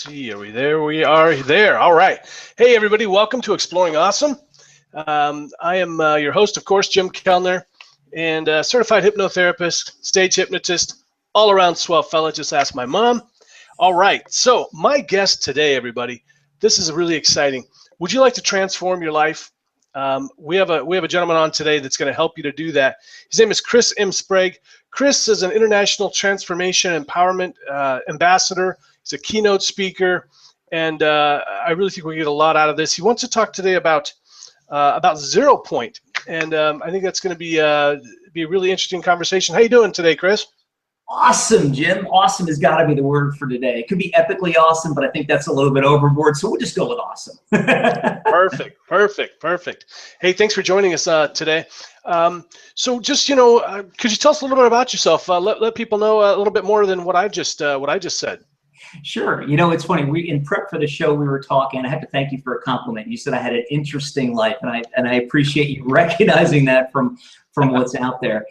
see. Are we there? We are there. All right. Hey, everybody. Welcome to Exploring Awesome. I am your host, of course, Jim Kellner, and certified hypnotherapist, stage hypnotist, all-around swell fella. Just ask my mom. All right. So my guest today, everybody, this is really exciting. Would you like to transform your life? We have a gentleman on today that's going to help you to do that. His name is Chris M Sprague. Chris is an international transformation empowerment ambassador. He's a keynote speaker, and I really think we get a lot out of this. He wants to talk today about 0 point, and I think that's going to be a really interesting conversation. How you doing today, Chris? Awesome, Jim. Awesome has got to be the word for today. It could be epically awesome, but I think that's a little bit overboard, so we'll just go with awesome. Perfect. Hey, thanks for joining us today. So just, could you tell us a little bit about yourself? Let people know a little bit more than what I just said. Sure. It's funny. In prep for the show, we were talking. I have to thank you for a compliment. You said I had an interesting life, and I appreciate you recognizing that from what's out there.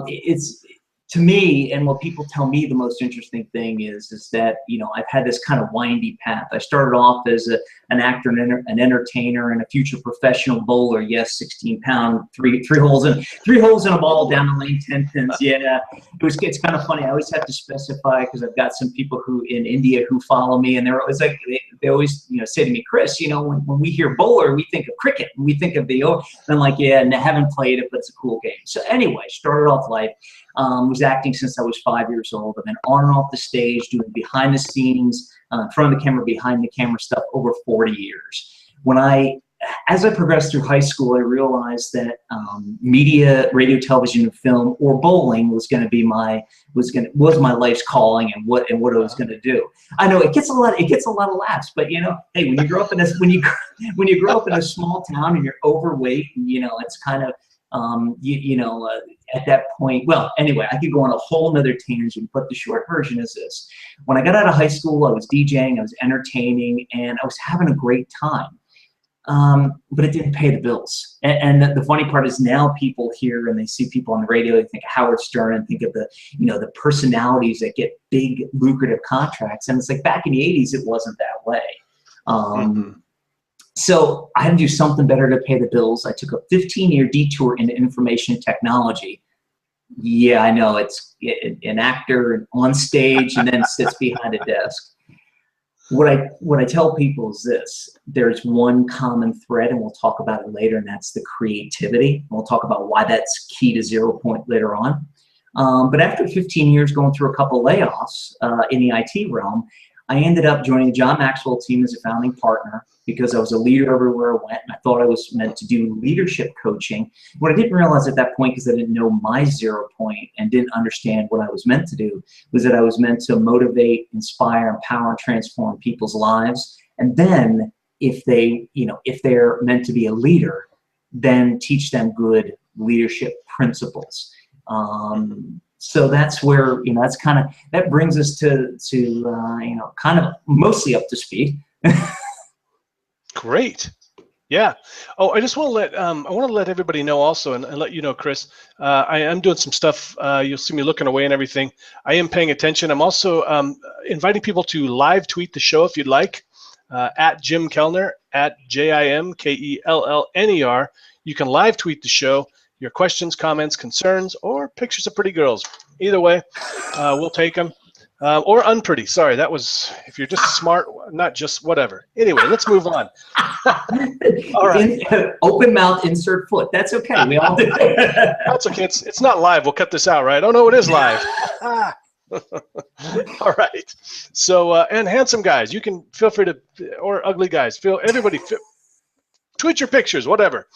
It's to me, and what people tell me the most interesting thing is that, I've had this kind of windy path. I started off as an actor, an entertainer, and a future professional bowler. Yes, 16-pound, three holes in a ball down the lane, 10 pins. Yeah, it's kind of funny. I always have to specify because I've got some people who in India who follow me, and they're always like, they always say to me, Chris, when we hear bowler, we think of cricket, and we think of the and I'm like, yeah, and I haven't played it, but it's a cool game. So anyway, started off life. Was acting since I was 5 years old. I've been on and off the stage, doing behind the scenes, in front of the camera, behind the camera stuff over 40 years. As I progressed through high school, I realized that media, radio, television, and film, or bowling was my life's calling, and what I was going to do. I know it gets a lot of laughs, but hey, when you grow up in a small town and you're overweight, and it's kind of at that point, well, anyway, I could go on a whole nother tangent, but the short version is this. When I got out of high school, I was DJing, I was entertaining, and I was having a great time. But it didn't pay the bills. And the funny part is now people hear and they see people on the radio, they think of Howard Stern and think of the personalities that get big, lucrative contracts. And it's like back in the 80s, it wasn't that way. So I had to do something better to pay the bills. I took a 15-year detour into information technology. Yeah, I know, it's an actor on stage and then sits behind a desk. What I tell people is this: there's one common thread, and we'll talk about it later, and that's the creativity. And we'll talk about why that's key to 0 point later on. But after 15 years going through a couple layoffs in the IT realm, I ended up joining the John Maxwell team as a founding partner because I was a leader everywhere I went, and I thought I was meant to do leadership coaching. What I didn't realize at that point, because I didn't know my 0 point and didn't understand what I was meant to do, was that I was meant to motivate, inspire, empower, and transform people's lives. And then if they're meant to be a leader, then teach them good leadership principles. So that's where, that brings us to kind of mostly up to speed. Great. Yeah. Oh, I just want to let everybody know also, and let you know, Chris, I am doing some stuff. You'll see me looking away and everything. I am paying attention. I'm also inviting people to live tweet the show if you'd like, at Jim Kellner, at JimKellner. You can live tweet the show, your questions, comments, concerns, or pictures of pretty girls. Either way, we'll take them. Or unpretty. Sorry, that was, if you're just smart, not just whatever. Anyway, let's move on. All right. Open mouth, insert foot. That's okay. We all do. That's okay. It's not live. We'll cut this out, right? Oh, no, it is live. All right. So, and handsome guys, you can feel free to, or ugly guys, tweet your pictures, whatever.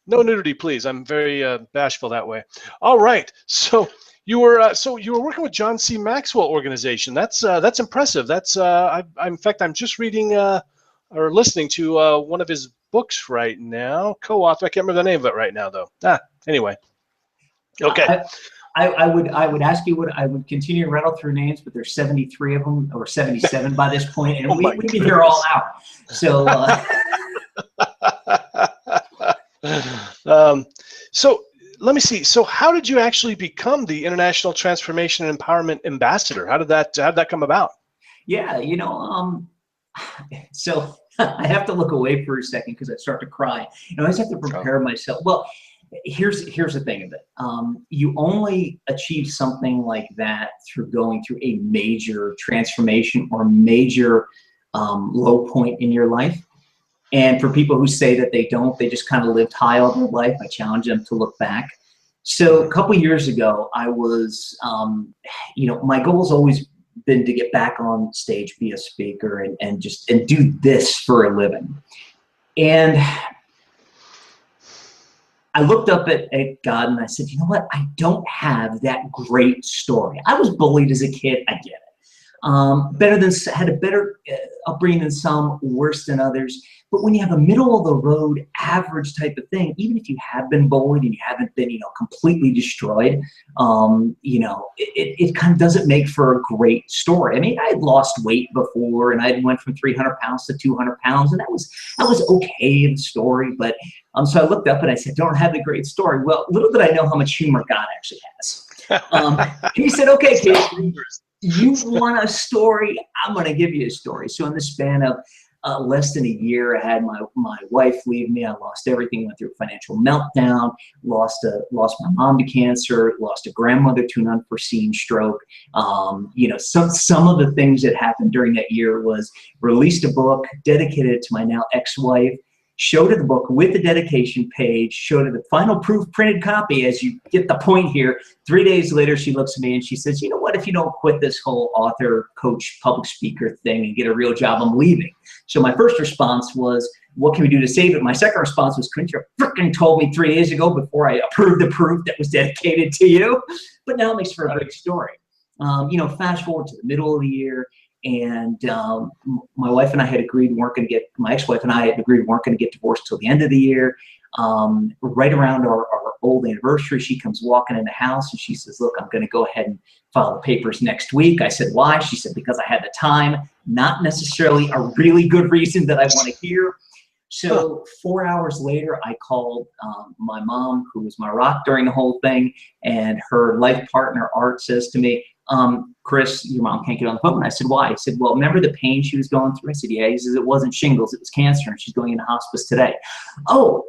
No nudity, please. I'm very bashful that way. All right. So, you were working with John C. Maxwell organization. That's impressive. That's in fact, I'm just reading or listening to one of his books right now. Co-author. I can't remember the name of it right now though. Anyway. Okay. I would ask you I would continue to rattle through names, but there's 73 of them or 77 by this point, and we can hear all out. So. So let me see. So how did you actually become the International Transformation and Empowerment Ambassador? How did that come about? Yeah, so I have to look away for a second because I start to cry. I always have to prepare myself. Well, here's the thing of it. You only achieve something like that through going through a major transformation or major low point in your life. And for people who say that they don't, they just kind of lived high all their life, I challenge them to look back. So a couple years ago, I was, my goal has always been to get back on stage, be a speaker, and do this for a living. And I looked up at God and I said, you know what? I don't have that great story. I was bullied as a kid. I get it. Had a better upbringing than some, worse than others. But when you have a middle of the road, average type of thing, even if you have been bullied and you haven't been, completely destroyed, it kind of doesn't make for a great story. I mean, I had lost weight before, and I went from 300 pounds to 200 pounds, and that was okay in the story. But so I looked up and I said, don't have a great story. Well, little did I know how much humor God actually has. He said, okay, kid, you want a story? I'm going to give you a story. So in the span of less than a year, I had my wife leave me. I lost everything, went through a financial meltdown, lost my mom to cancer, lost a grandmother to an unforeseen stroke. Some of the things that happened during that year was released a book, dedicated it to my now ex-wife, showed her the book with the dedication page, showed her the final proof printed copy, as you get the point here. 3 days later, she looks at me and she says, you know what, if you don't quit this whole author, coach, public speaker thing and get a real job, I'm leaving. So my first response was, what can we do to save it? My second response was, couldn't you have freaking told me 3 days ago before I approved the proof that was dedicated to you? But now it makes for a great story. Fast forward to the middle of the year, and my wife and I had agreed my ex-wife and I had agreed we weren't going to get divorced till the end of the year. Right around our old anniversary, she comes walking in the house and she says, look, I'm going to go ahead and file the papers next week. I said, why? She said, because I had the time, not necessarily a really good reason that I want to hear. So 4 hours later, I called my mom, who was my rock during the whole thing, and her life partner, Art, says to me, Chris, your mom can't get on the phone. I said, why? He said, well, remember the pain she was going through? I said, yeah. He says, it wasn't shingles, it was cancer, and she's going into hospice today. Oh,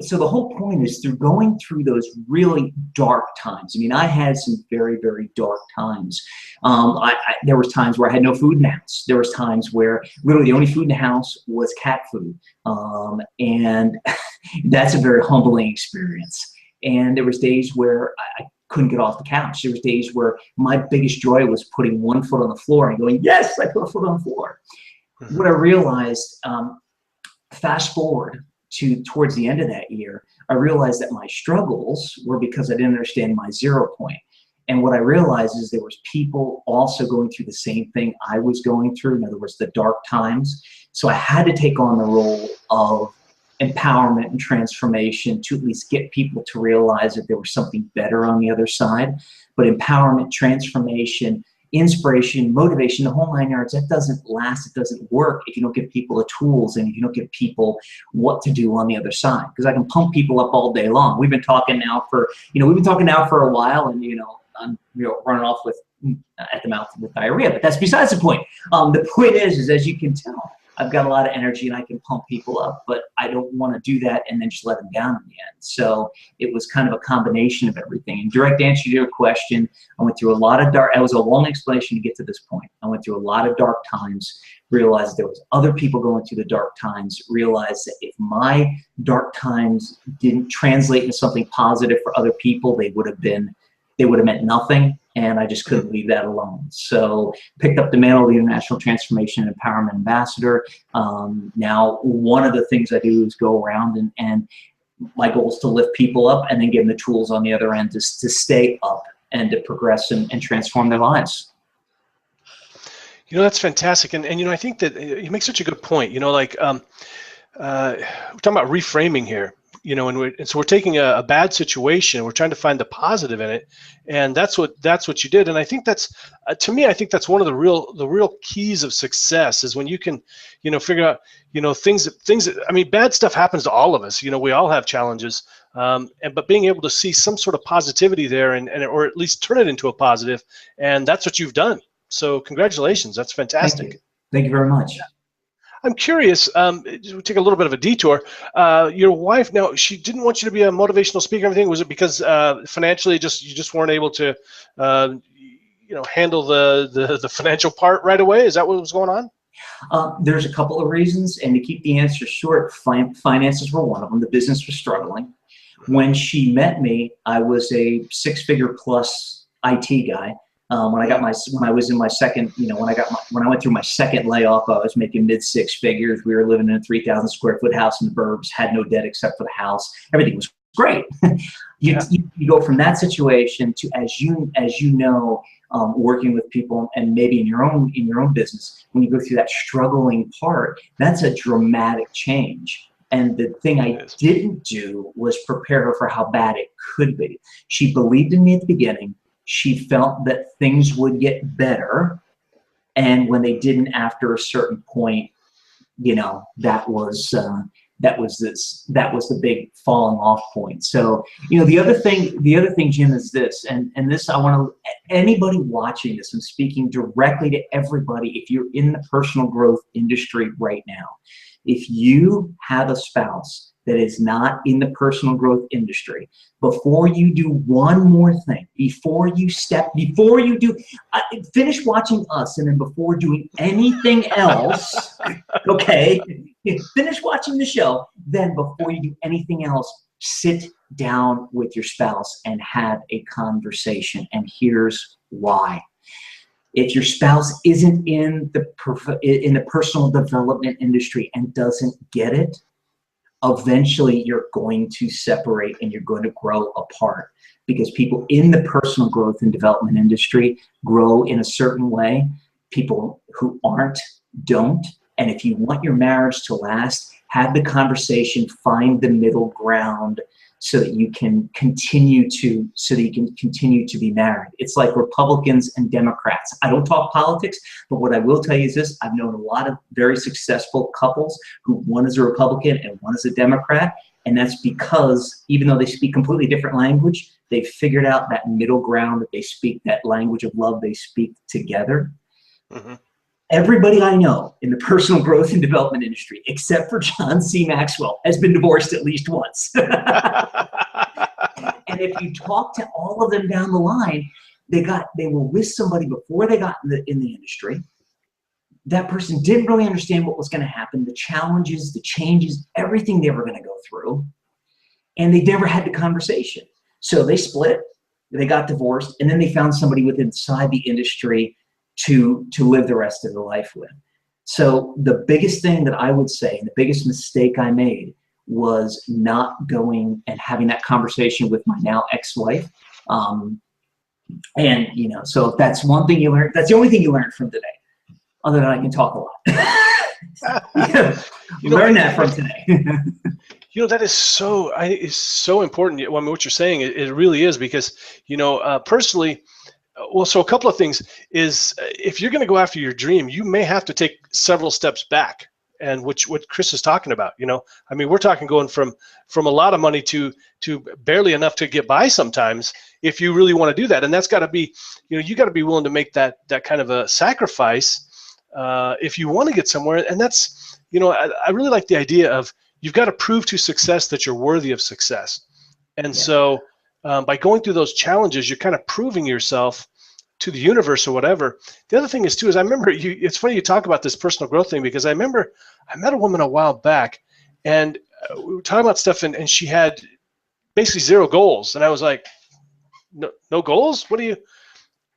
so the whole point is through going through those really dark times. I mean, I had some very, very dark times. There was times where I had no food in the house. There was times where literally the only food in the house was cat food. And that's a very humbling experience. And there was days where I couldn't get off the couch. There was days where my biggest joy was putting one foot on the floor and going, yes, I put a foot on the floor. What I realized, fast forward towards the end of that year, I realized that my struggles were because I didn't understand my 0 point. And what I realized is there was people also going through the same thing I was going through. In other words, the dark times. So I had to take on the role of empowerment and transformation to at least get people to realize that there was something better on the other side. But empowerment, transformation, inspiration, motivation, the whole 9 yards, that doesn't last, it doesn't work if you don't give people the tools and if you don't give people what to do on the other side. Because I can pump people up all day long. We've been talking now for a while, and I'm running off at the mouth with diarrhea, but that's besides the point. The point is as you can tell, I've got a lot of energy and I can pump people up, but I don't want to do that and then just let them down in the end. So it was kind of a combination of everything. In direct answer to your question, I went through a lot of dark, it was a long explanation to get to this point. I went through a lot of dark times, realized there was other people going through the dark times, realized that if my dark times didn't translate into something positive for other people, they would have meant nothing. And I just couldn't leave that alone. So picked up the mantle of the International Transformation and Empowerment Ambassador. Now, one of the things I do is go around and my goal is to lift people up and then give them the tools on the other end to stay up and to progress and transform their lives. That's fantastic. And I think that you make such a good point. We're talking about reframing here. And so we're taking a bad situation, we're trying to find the positive in it, and that's what you did. And I think that's, to me, I think that's one of the real keys of success is when you can, figure out, things. I mean, bad stuff happens to all of us. We all have challenges, But being able to see some sort of positivity there, or at least turn it into a positive, and that's what you've done. So congratulations, that's fantastic. Thank you very much. I'm curious, we'll take a little bit of a detour. Your wife, now, she didn't want you to be a motivational speaker or anything. Was it because financially you just weren't able to handle the financial part right away? Is that what was going on? There's a couple of reasons, and to keep the answer short, finances were one of them. The business was struggling. When she met me, I was a six-figure plus IT guy. When I was in my second, when I went through my second layoff, I was making mid six figures. We were living in a 3,000 square foot house in the burbs, had no debt except for the house. Everything was great. You go from that situation to, as you know, working with people, and maybe in your own business, when you go through that struggling part, that's a dramatic change. And the thing I didn't do was prepare her for how bad it could be. She believed in me at the beginning. She felt that things would get better, and when they didn't after a certain point, that was the big falling off point. So, the other thing, Jim, is this, and this, I want to, anybody watching this, I'm speaking directly to everybody. If you're in the personal growth industry right now, if you have a spouse that is not in the personal growth industry, before you do one more thing, finish watching us, and then before doing anything else, okay, finish watching the show, then before you do anything else, sit down with your spouse and have a conversation. And here's why. If your spouse isn't in the personal development industry and doesn't get it, eventually you're going to separate and you're going to grow apart, because people in the personal growth and development industry grow in a certain way. People who aren't, don't. And if you want your marriage to last, have the conversation, find the middle ground, so that you can continue to be married. It's like Republicans and Democrats. I don't talk politics, but what I will tell you is this: I've known a lot of very successful couples who one is a Republican and one is a Democrat, and that's because even though they speak completely different language, they figured out that middle ground, that they speak that language of love, they speak together. Mm-hmm. Everybody I know in the personal growth and development industry, except for John C. Maxwell, has been divorced at least once. And if you talk to all of them down the line, they were with somebody before they got in the industry. That person didn't really understand what was going to happen, the challenges, the changes, everything they were going to go through. And they never had the conversation. So they split, they got divorced, and then they found somebody inside the industry to live the rest of their life with. So the biggest thing that I would say, the biggest mistake I made, was not going and having that conversation with my now ex-wife. So if that's one thing you learned, that's the only thing you learned from today. Other than I can talk a lot. Learn that from today. That is so important. I mean, what you're saying, it really is, because, personally, well, so a couple of things is, if you're going to go after your dream, you may have to take several steps back, and what Chris is talking about. I mean, we're talking going from a lot of money to barely enough to get by sometimes, if you really want to do that. And that's got to be, you got to be willing to make that kind of a sacrifice if you want to get somewhere. And that's, I really like the idea of, you've got to prove to success that you're worthy of success. And so by going through those challenges, you're kind of proving yourself to the universe or whatever. The other thing is too, is I remember it's funny you talk about this personal growth thing, because I remember I met a woman a while back, and we were talking about stuff, and she had basically zero goals. And I was like, no goals? What do you,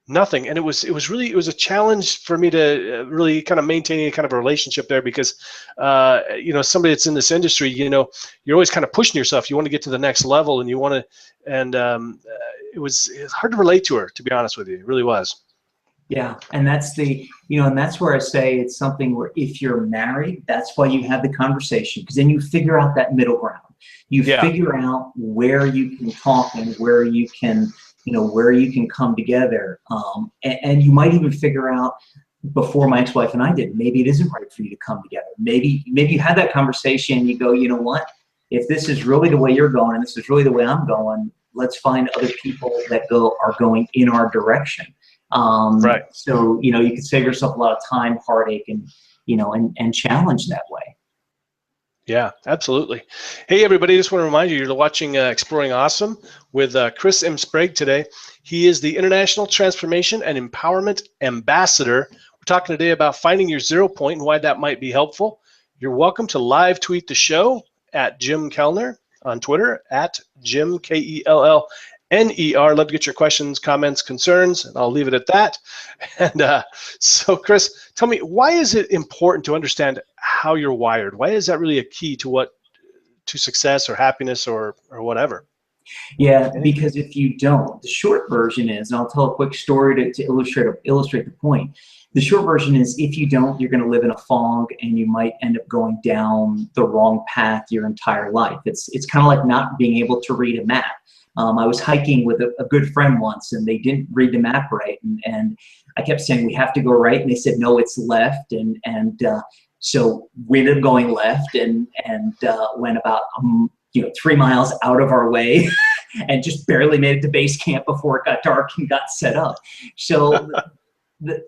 nothing. And it was a challenge for me to really kind of maintain any kind of a relationship there, because somebody that's in this industry, you're always kind of pushing yourself. You want to get to the next level, and you want to, and it's hard to relate to her, to be honest with you. It really was. Yeah, and that's and that's where I say it's something where, if you're married, that's why you have the conversation, because then you figure out that middle ground. You figure out where you can talk and where you can come together. And you might even figure out, before my ex-wife and I did, maybe it isn't right for you to come together. Maybe you had that conversation and you go, you know what? if this is really the way you're going and this is really the way I'm going, let's find other people that are going in our direction. Right. So, you know, you can save yourself a lot of time, heartache, and, you know, and challenge that way. Yeah, absolutely. Hey, everybody, just want to remind you, you're watching Exploring Awesome with Chris M Sprague today. He is the International Transformation and Empowerment Ambassador. We're talking today about finding your 0 point and why that might be helpful. You're welcome to live tweet the show at Jim Kellner on Twitter, at Jim, Kellner. Love to get your questions, comments, concerns, and I'll leave it at that. And so, Chris, tell me, why is it important to understand how you're wired? Why is that really a key to success or happiness or whatever? Yeah, because if you don't, the short version is, and I'll tell a quick story to illustrate the point. The short version is, if you don't, you're going to live in a fog and you might end up going down the wrong path your entire life. It's kind of like not being able to read a map. I was hiking with a good friend once, and they didn't read the map right, and I kept saying, we have to go right, and they said, no, it's left, and so we ended up going left, and went about 3 miles out of our way, and just barely made it to base camp before it got dark and got set up. So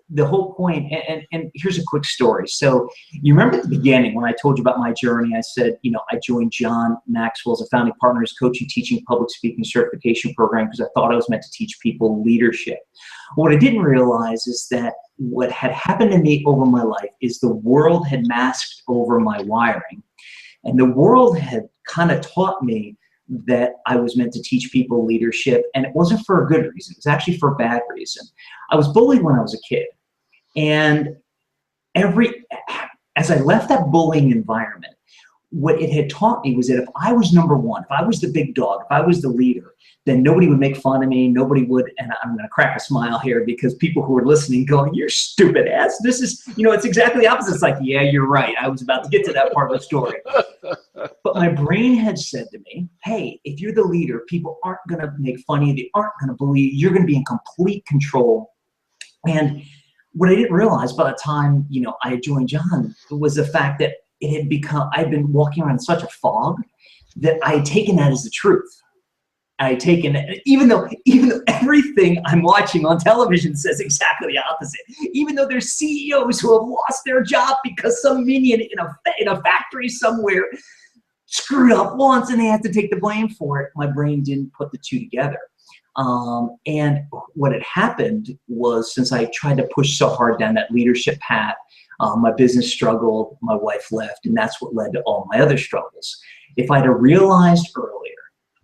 the whole point, and here's a quick story. So you remember at the beginning when I told you about my journey, I said, you know, I joined John Maxwell as a founding partner, his coaching, teaching, public speaking certification program, because I thought I was meant to teach people leadership. What I didn't realize is that what had happened to me over my life is the world had masked over my wiring, and the world had kind of taught me that I was meant to teach people leadership, and it wasn't for a good reason. It was actually for a bad reason. I was bullied when I was a kid, and as I left that bullying environment, what it had taught me was that if I was number one, if I was the big dog, if I was the leader, then nobody would make fun of me, nobody would, and I'm going to crack a smile here because people who are listening going, you're stupid ass. This is, you know, it's exactly the opposite. It's like, yeah, you're right. I was about to get to that part of the story. But my brain had said to me, hey, if you're the leader, people aren't going to make fun of you. They aren't going to bully you. You're going to be in complete control. And what I didn't realize by the time, you know, I had joined John was the fact that it had become, I'd been walking around in such a fog that I had taken that as the truth. I had taken, even though everything I'm watching on television says exactly the opposite, even though there's CEOs who have lost their job because some minion in a factory somewhere screwed up once and they had to take the blame for it, my brain didn't put the two together. And what had happened was, since I tried to push so hard down that leadership path, my business struggled, my wife left, and that's what led to all my other struggles. If I'd have realized earlier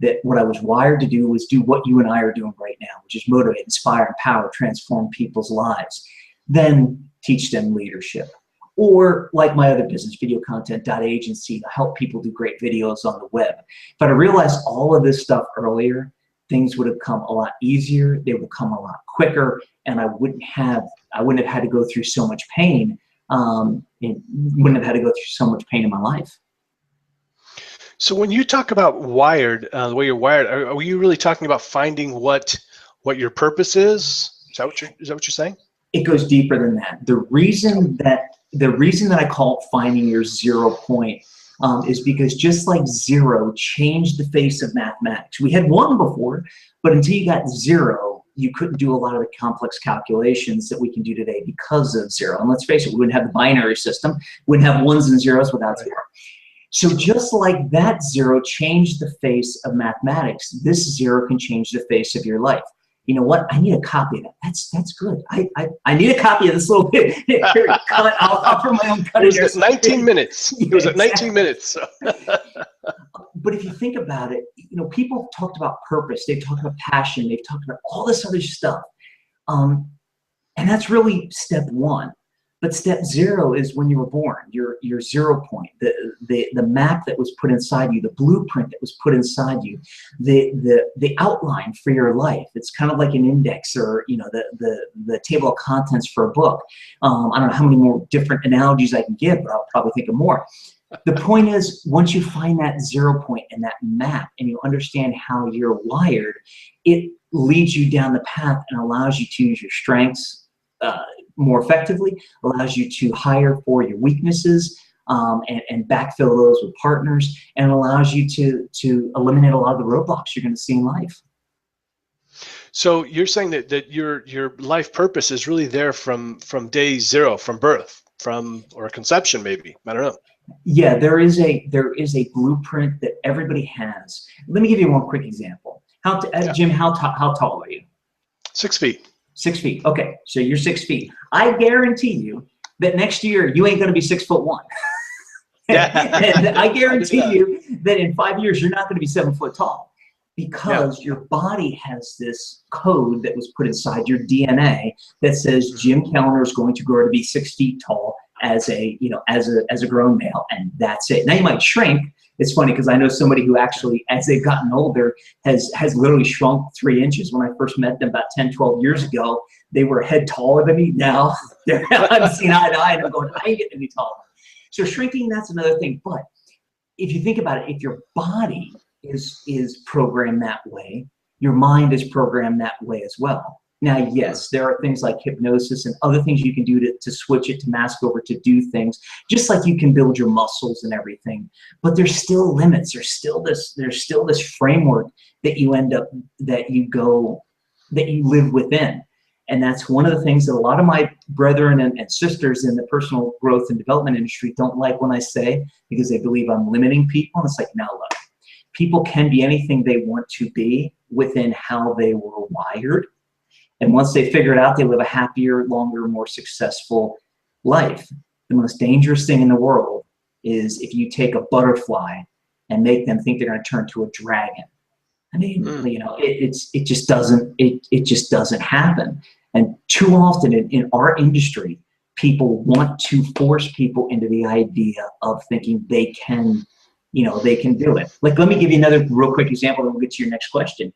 that what I was wired to do was do what you and I are doing right now, which is motivate, inspire, empower, transform people's lives, then teach them leadership. Or like my other business, video content agency, to help people do great videos on the web. If I'd have realized all of this stuff earlier, things would have come a lot easier, they would come a lot quicker, and I wouldn't have had to go through so much pain. Wouldn't have had to go through so much pain in my life. So when you talk about wired, the way you're wired, are you really talking about finding what your purpose is? Is that what you're saying? It goes deeper than that. The reason that I call it finding your 0 point is because just like 0 changed the face of mathematics. We had 1 before, but until you got 0, you couldn't do a lot of the complex calculations that we can do today because of 0. And let's face it, we wouldn't have the binary system. We wouldn't have 1s and 0s without 0. So just like that 0 changed the face of mathematics, this 0 can change the face of your life. You know what? I need a copy of that. That's good. I need a copy of this little bit. Here, I'll put my own cut. It was at 19 minutes. It was at 19 minutes. So. But if you think about it, you know, people have talked about purpose. They've talked about passion. They've talked about all this other stuff. And that's really step 1. But step 0 is when you were born, your 0 point, the map that was put inside you, the blueprint that was put inside you, the outline for your life. It's kind of like an index, or, you know, the table of contents for a book. I don't know how many more different analogies I can give, but I'll probably think of more. The point is, once you find that 0 point and that map, and you understand how you're wired, it leads you down the path and allows you to use your strengths more effectively, allows you to hire for your weaknesses, and backfill those with partners, and it allows you to eliminate a lot of the roadblocks you're going to see in life. So you're saying that your life purpose is really there from day zero, from birth, or conception, maybe. I don't know. Yeah, there is a blueprint that everybody has. Let me give you one quick example. Jim, how tall are you? 6 feet. 6 feet. Okay, so you're 6 feet. I guarantee you that next year you ain't going to be 6'1". And I guarantee you that in 5 years you're not going to be 7 foot tall, because your body has this code that was put inside your DNA that says Jim Kellner is going to grow to be 6 feet tall as a grown male, and that's it. Now you might shrink. It's funny because I know somebody who actually, as they've gotten older, has literally shrunk 3 inches. When I first met them about 10, 12 years ago, they were a head taller than me. Now I'm seeing eye to eye and I'm going, I ain't getting any taller. So shrinking, that's another thing. But if you think about it, if your body is programmed that way, your mind is programmed that way as well. Now, yes, there are things like hypnosis and other things you can do to switch it, to mask over, to do things, just like you can build your muscles and everything. But there's still limits. There's still this framework that you live within. And that's one of the things that a lot of my brethren and sisters in the personal growth and development industry don't like when I say, because they believe I'm limiting people. And it's like, no, look, people can be anything they want to be within how they were wired. And once they figure it out, they live a happier, longer, more successful life. The most dangerous thing in the world is if you take a butterfly and make them think they're going to turn to a dragon. I mean, it just doesn't happen. And too often in our industry, people want to force people into the idea of thinking they can do it. Like, let me give you another real quick example, and we'll get to your next question.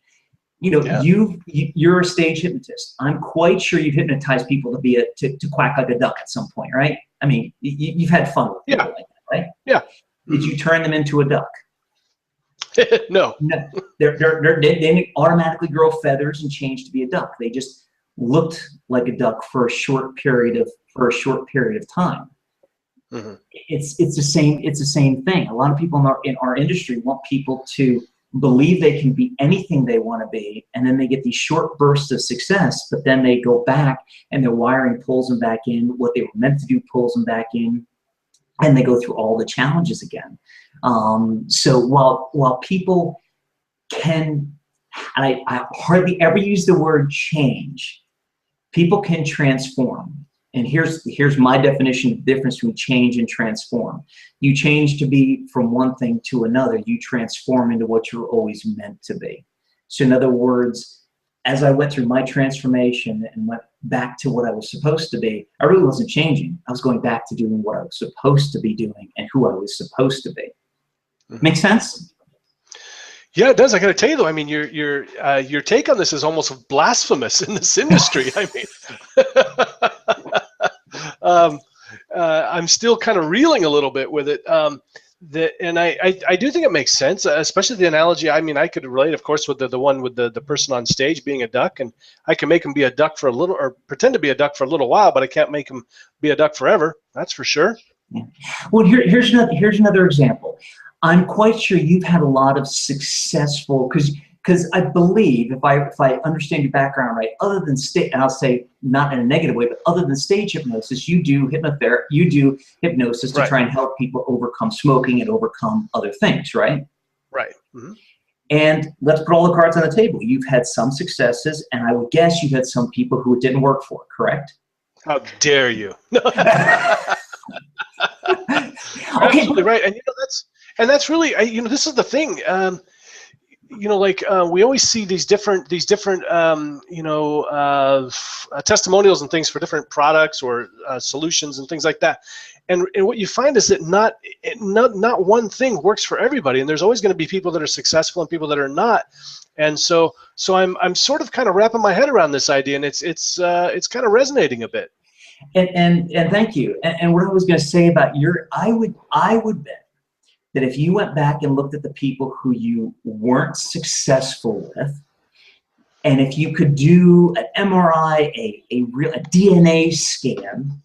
You're a stage hypnotist. I'm quite sure you've hypnotized people to quack like a duck at some point, right? I mean, you've had fun with people like that, right? Yeah. Did you turn them into a duck? No. No. They didn't automatically grow feathers and change to be a duck. They just looked like a duck for a short period of time. Mm-hmm. It's the same thing. A lot of people in our industry want people to believe they can be anything they want to be, and then they get these short bursts of success, but then they go back and their wiring pulls them back in. What they were meant to do pulls them back in, and they go through all the challenges again. So while people can, I hardly ever use the word change, people can transform. And here's my definition of the difference between change and transform. You change to be from one thing to another. You transform into what you're always meant to be. So in other words, as I went through my transformation and went back to what I was supposed to be, I really wasn't changing. I was going back to doing what I was supposed to be doing and who I was supposed to be. Make sense? Yeah, it does. I got to tell you though, I mean, your take on this is almost blasphemous in this industry. I mean, I'm still kind of reeling a little bit with it. And I do think it makes sense, especially the analogy. I mean, I could relate, of course, with the one with the person on stage being a duck, and I can make him be a duck for a little, or pretend to be a duck for a little while, but I can't make him be a duck forever. That's for sure. Yeah. Well, here's another example. I'm quite sure you've had a lot of successful, because I believe, if I understand your background right, other than stage, and I'll say not in a negative way, but other than stage hypnosis, you do hypnotherapy, you do hypnosis to try and help people overcome smoking and overcome other things, right? Right. Mm-hmm. And let's put all the cards on the table. You've had some successes, and I would guess you've had some people who it didn't work for, correct? How dare you? Okay. Absolutely right. And that's really, this is the thing. We always see these different testimonials and things for different products or solutions and things like that. And what you find is that not one thing works for everybody, and there's always going to be people that are successful and people that are not. And so I'm sort of kind of wrapping my head around this idea, and it's kind of resonating a bit. And thank you. And what I was going to say about I would bet that if you went back and looked at the people who you weren't successful with, and if you could do an MRI, a DNA scan,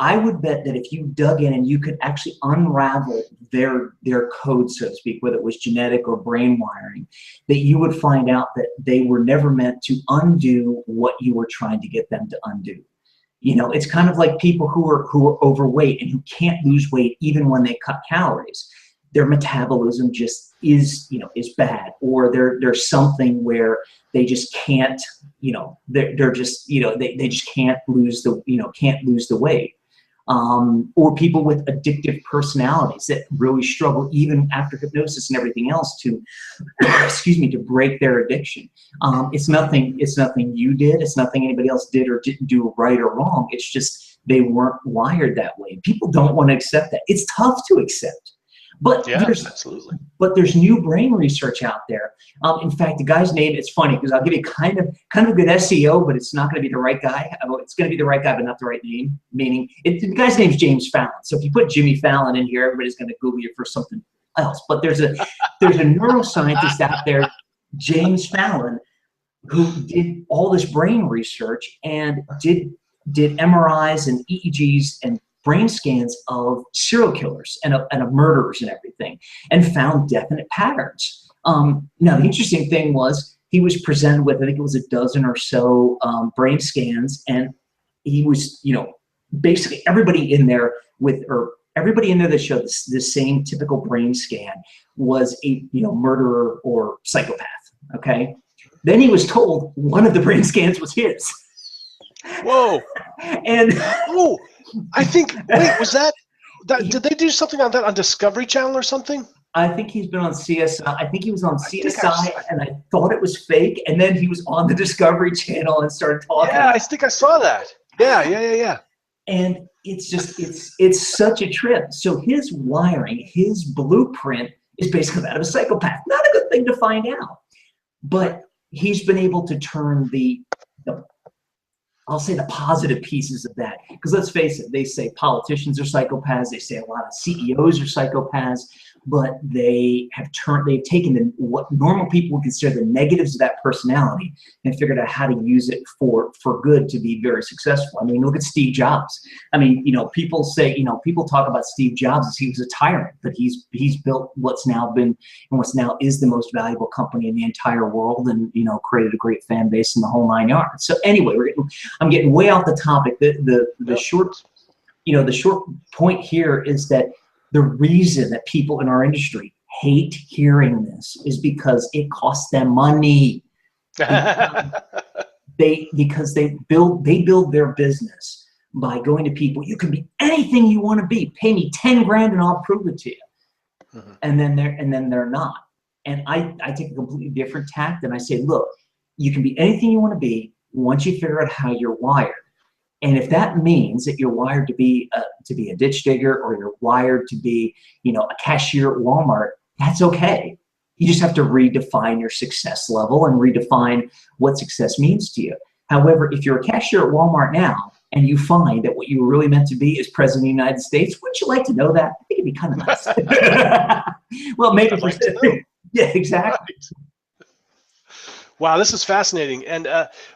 I would bet that if you dug in and you could actually unravel their code, so to speak, whether it was genetic or brain wiring, that you would find out that they were never meant to undo what you were trying to get them to undo. You know, it's kind of like people who are overweight and who can't lose weight even when they cut calories. Their metabolism just is bad, or there's something where they just can't, they're just, they just can't lose the weight. Or people with addictive personalities that really struggle even after hypnosis and everything else to, to break their addiction. It's nothing you did. It's nothing anybody else did or didn't do right or wrong. It's just they weren't wired that way. People don't want to accept that. It's tough to accept. But yeah, absolutely. But there's new brain research out there. In fact, the guy's name, it's funny because I'll give you kind of a good SEO, but it's not going to be the right guy. It's going to be the right guy, but not the right name. Meaning, the guy's name's James Fallon. So if you put Jimmy Fallon in here, everybody's going to Google you for something else. But there's a neuroscientist out there, James Fallon, who did all this brain research and did MRIs and EEGs and brain scans of serial killers and of murderers and everything, and found definite patterns. Now, the interesting thing was he was presented with, I think it was a dozen or so brain scans, and he was, basically everybody in there that showed the same typical brain scan was a murderer or psychopath. Okay. Then he was told one of the brain scans was his. Whoa. And oh, I think, wait, was that did they do something on that on Discovery Channel or something? I think he's been on CSI. I think he was on CSI, and I thought it was fake. And then he was on the Discovery Channel and started talking. Yeah, I think I saw that. Yeah. And it's just, it's such a trip. So his wiring, his blueprint is basically that of a psychopath. Not a good thing to find out. But he's been able to turn I'll say the positive pieces of that. Because let's face it, they say politicians are psychopaths. They say a lot of CEOs are psychopaths. But they've taken what normal people would consider the negatives of that personality and figured out how to use it for good to be very successful. I mean, look at Steve Jobs. I mean, people say, people talk about Steve Jobs as he was a tyrant, but he's built what's now is the most valuable company in the entire world, and created a great fan base in the whole 9 yards. So anyway, I'm getting way off the topic. The short point here is that the reason that people in our industry hate hearing this is because it costs them money. Because they build their business by going to people. You can be anything you want to be. Pay me 10 grand and I'll prove it to you. Mm-hmm. And then they're not. And I take a completely different tact, and I say, look, you can be anything you want to be once you figure out how you're wired. And if that means that you're wired to be a ditch digger, or you're wired to be, a cashier at Walmart, that's okay. You just have to redefine your success level and redefine what success means to you. However, if you're a cashier at Walmart now and you find that what you were really meant to be is president of the United States, wouldn't you like to know that? I think it'd be kind of nice. Well, maybe. I'd like to know. Yeah, exactly. Right. Wow, this is fascinating. And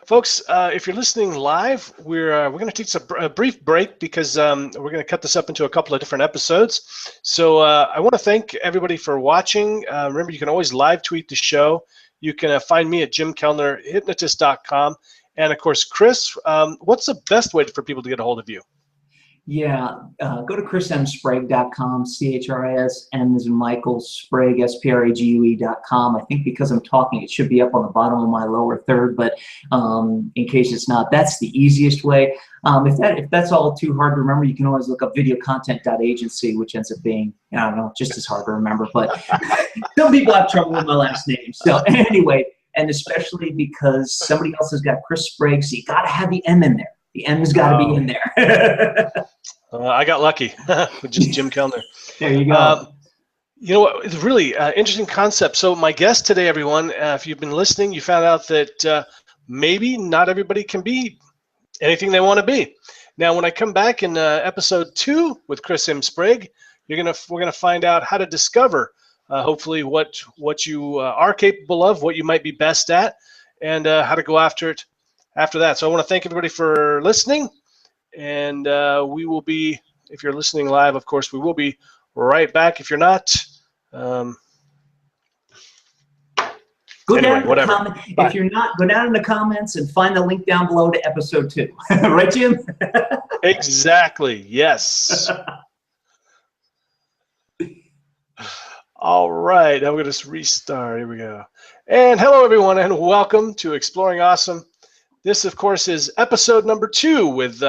folks, if you're listening live, we're going to take a brief break because we're going to cut this up into a couple of different episodes. So I want to thank everybody for watching. Remember, you can always live tweet the show. You can find me at jimkellnerhypnotist.com. And of course, Chris, what's the best way for people to get a hold of you? Yeah, go to chrismsprague.com, CHRIS, M as in Michael, Sprague, SPRAGUE.com. I think because I'm talking, it should be up on the bottom of my lower third, but in case it's not, that's the easiest way. If that's all too hard to remember, you can always look up videocontent.agency, which ends up being, I don't know, just as hard to remember, but some people have trouble with my last name. So anyway, and especially because somebody else has got Chris Sprague, so you got to have the M in there. The M's got to be in there. I got lucky with just Jim Kellner. There you go. You know what? It's really interesting concept. So my guest today, everyone, if you've been listening, you found out that maybe not everybody can be anything they want to be. Now, when I come back in episode 2 with Chris M Sprague, we're gonna find out how to discover, hopefully, what you are capable of, what you might be best at, and how to go after it after that. So I want to thank everybody for listening, And we will be, if you're listening live, of course, we will be right back. If you're not, Go anyway, down in whatever. the comment. If you're not, go down in the comments and find the link down below to episode 2. Right, Jim? Exactly. Yes. All right. Now we're going to restart. Here we go. And hello, everyone, and welcome to Exploring Awesome. This, of course, is episode number 2 with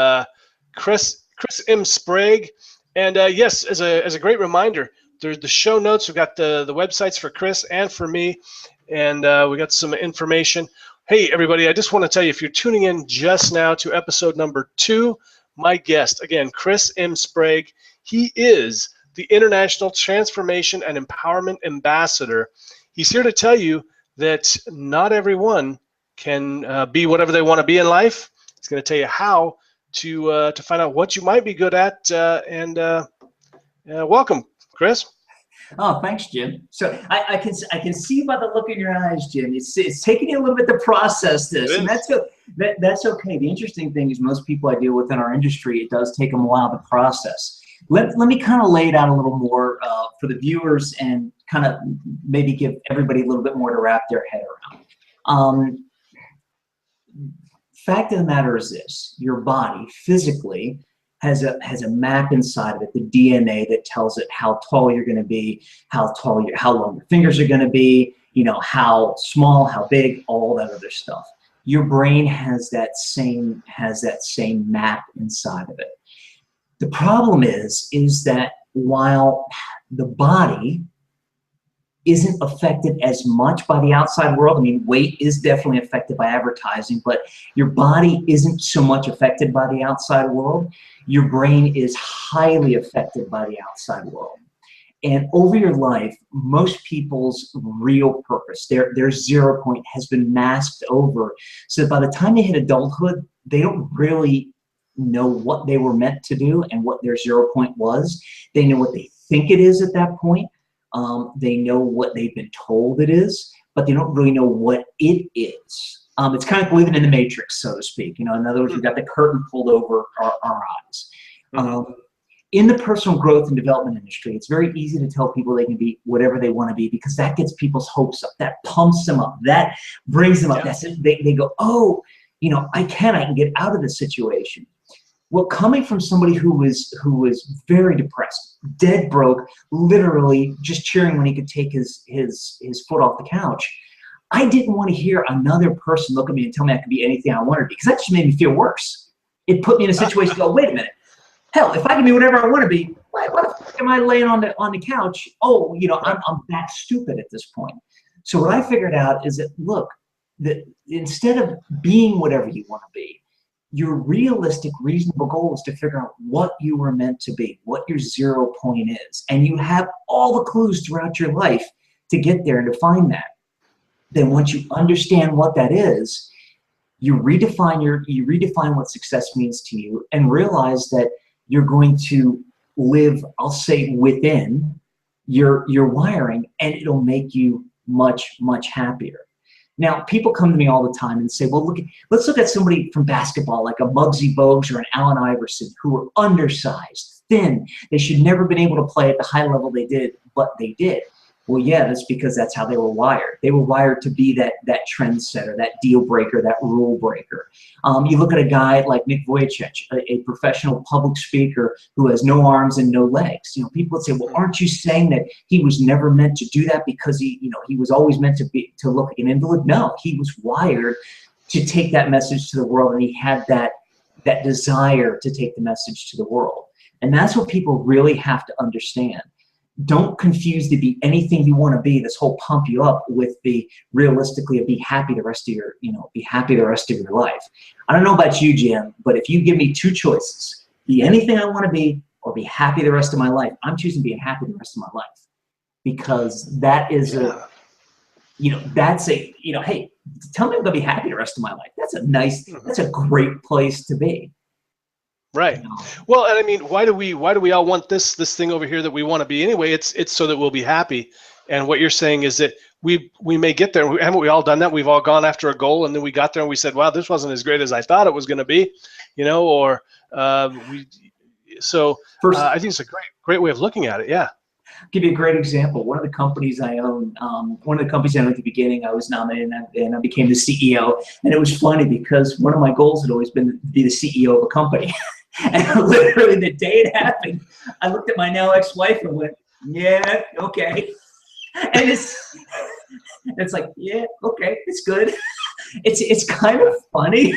Chris M Sprague. And yes, as a great reminder, there's the show notes. We've got the websites for Chris and for me. And we got some information. Hey, everybody, I just want to tell you, if you're tuning in just now to episode number 2, my guest, again, Chris M Sprague, he is the International Transformation and Empowerment Ambassador. He's here to tell you that not everyone can be whatever they want to be in life. He's going to tell you how to find out what you might be good at. Welcome, Chris. Oh, thanks, Jim. So I can see by the look in your eyes, Jim, it's taking you a little bit to process this, and that's okay. The interesting thing is most people I deal with in our industry, it does take them a while to process. Let me kind of lay it out a little more for the viewers and kind of maybe give everybody a little bit more to wrap their head around. Fact of the matter is this: your body physically has a map inside of it, the DNA that tells it how tall you're going to be, how long your fingers are going to be, how small, how big, all that other stuff. Your brain has that same map inside of it. The problem is that while the body isn't affected as much by the outside world. I mean, weight is definitely affected by advertising, but your body isn't so much affected by the outside world. Your brain is highly affected by the outside world. And over your life, most people's real purpose, their 0 point has been masked over. So that by the time they hit adulthood, they don't really know what they were meant to do and what their 0 point was. They know what they think it is at that point. They know what they've been told it is, but they don't really know what it is. It's kind of like living in the matrix, so to speak. In other words, we've got the curtain pulled over our eyes. In the personal growth and development industry, it's very easy to tell people they can be whatever they want to be because that gets people's hopes up. That pumps them up. That brings them up. That's it. They go, oh, I can get out of this situation. Well, coming from somebody who was very depressed, dead broke, literally just cheering when he could take his foot off the couch, I didn't want to hear another person look at me and tell me I could be anything I wanted to be, because that just made me feel worse. It put me in a situation to go, wait a minute. Hell, if I can be whatever I want to be, why the fuck am I laying on the couch? Oh, I'm that stupid at this point. So what I figured out is that, look, that instead of being whatever you want to be, your realistic, reasonable goal is to figure out what you were meant to be, what your 0 point is. And you have all the clues throughout your life to get there and to find that. Then once you understand what that is, you redefine what success means to you and realize that you're going to live, I'll say, within your wiring, and it'll make you much, much happier. Now, people come to me all the time and say, well, let's look at somebody from basketball like a Muggsy Bogues or an Allen Iverson who were undersized, thin. They should never have been able to play at the high level they did, but they did. Well, yeah, that's because that's how they were wired. They were wired to be that trendsetter, that deal breaker, that rule breaker. You look at a guy like Nick Vujicic, a professional public speaker who has no arms and no legs. People would say, well, aren't you saying that he was never meant to do that because he was always meant to look like an invalid? No, he was wired to take that message to the world, and he had that desire to take the message to the world. And that's what people really have to understand. Don't confuse the be anything you want to be, this whole pump you up, with the realistically be happy the rest of your, be happy the rest of your life. I don't know about you, Jim, but if you give me two choices, be anything I want to be or be happy the rest of my life, I'm choosing being happy the rest of my life, because that is hey, tell me I'm going to be happy the rest of my life. That's a nice, that's a great place to be. Right. Well, and I mean, why do we all want this thing over here that we want to be anyway? It's so that we'll be happy. And what you're saying is that we may get there. Haven't we all done that? We've all gone after a goal, and then we got there and we said, wow, this wasn't as great as I thought it was going to be, or I think it's a great way of looking at it. Yeah. I'll give you a great example. One of the companies I own, at the beginning, I was nominated and I became the CEO. And it was funny because one of my goals had always been to be the CEO of a company. And literally the day it happened, I looked at my now ex-wife and went, yeah, okay. And it's like, yeah, okay, it's good. It's kind of funny,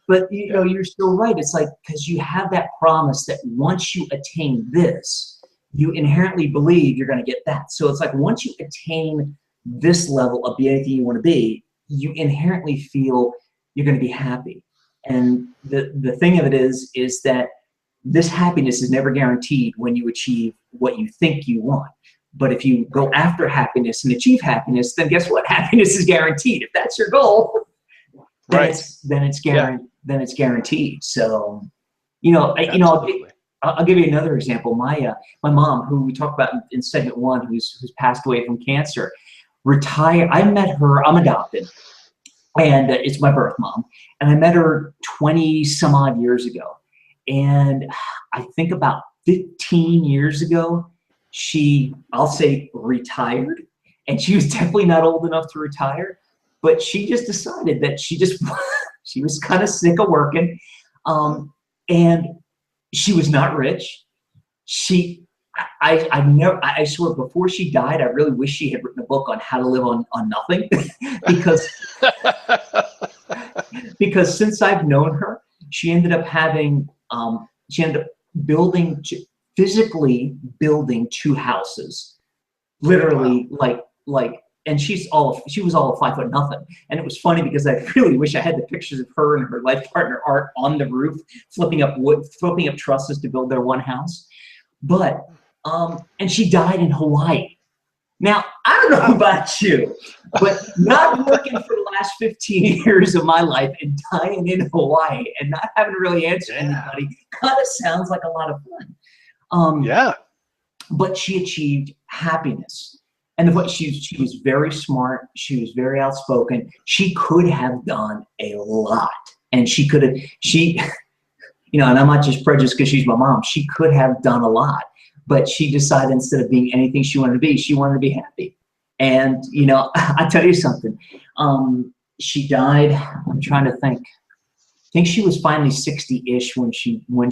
but you're still right. It's like, because you have that promise that once you attain this, you inherently believe you're going to get that. So it's like once you attain this level of being anything you want to be, you inherently feel you're going to be happy. And the thing of it is that this happiness is never guaranteed when you achieve what you think you want. But if you go after happiness and achieve happiness, then guess what? Happiness is guaranteed. If that's your goal, then it's guaranteed. So, I'll give you another example. My mom, who we talked about in segment 1, who's passed away from cancer, retired. I met her. I'm adopted, and it's my birth mom. And I met her 20 some odd years ago, and I think about 15 years ago, I'll say retired, and she was definitely not old enough to retire, but she just decided that she was kind of sick of working, and she was not rich. I swear before she died, I really wish she had written a book on how to live on nothing, because since I've known her, she ended up physically building 2 houses, literally. Wow. And she was all of 5'0". And it was funny because I really wish I had the pictures of her and her life partner Art on the roof, flipping up trusses to build their one house. But, and she died in Hawaii. Now, I don't know about you, but not working for the last 15 years of my life and dying in Hawaii and not having to really answer anybody kind of sounds like a lot of fun. But she achieved happiness. And she was very smart. She was very outspoken. She could have done a lot. And and I'm not just prejudiced because she's my mom. She could have done a lot. But she decided instead of being anything she wanted to be happy. And, I tell you something. She died, I'm trying to think. I think she was finally 60-ish when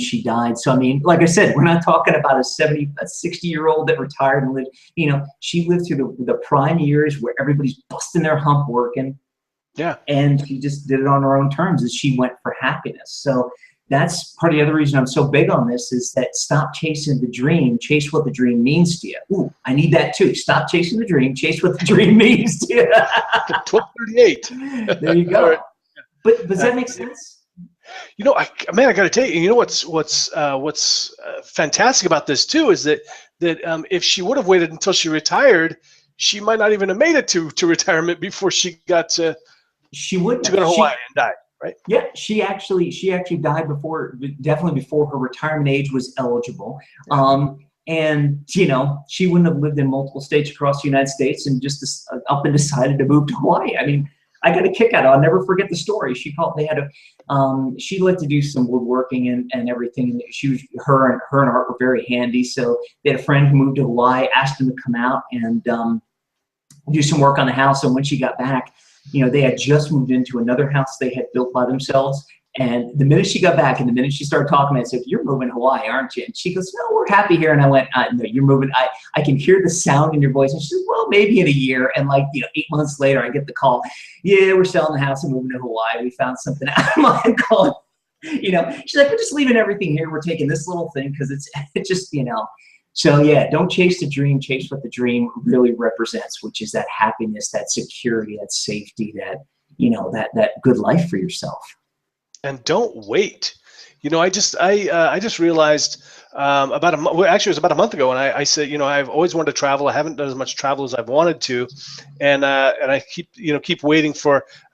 she died. So, I mean, like I said, we're not talking about a 60-year-old that retired and lived, she lived through the prime years where everybody's busting their hump working. Yeah. And she just did it on her own terms as she went for happiness. So that's part of the other reason I'm so big on this is that stop chasing the dream, chase what the dream means to you. Ooh, I need that too. Stop chasing the dream, chase what the dream means to you. 1238. There you go. But does that make sense? I got to tell you, what's fantastic about this too is that if she would have waited until she retired, she might not even have made it to retirement before she got to. She wouldn't to go to Hawaii and die, right? Yeah, she actually died definitely before her retirement age was eligible. And she wouldn't have lived in multiple states across the United States and just up and decided to move to Hawaii. I mean, I got a kick out of it. I'll never forget the story. She liked to do some woodworking and everything. And her and Art were very handy. So they had a friend who moved to Hawaii, asked him to come out and do some work on the house. And when she got back, they had just moved into another house they had built by themselves. And the minute she got back and the minute she started talking, I said, "You're moving to Hawaii, aren't you?" And she goes, "No, we're happy here." And I went, "No, you're moving. I can hear the sound in your voice." And she said, "Well, maybe in a year." And 8 months later, I get the call. "Yeah, we're selling the house and moving to Hawaii. We found something out of my call." She's like, "We're just leaving everything here. We're taking this little thing because it's just, So yeah, don't chase the dream. Chase what the dream really represents, which is that happiness, that security, that safety, that that good life for yourself. And don't wait. I just realized about a month. Well, actually, it was about a month ago, and I said, I've always wanted to travel. I haven't done as much travel as I've wanted to, and I keep waiting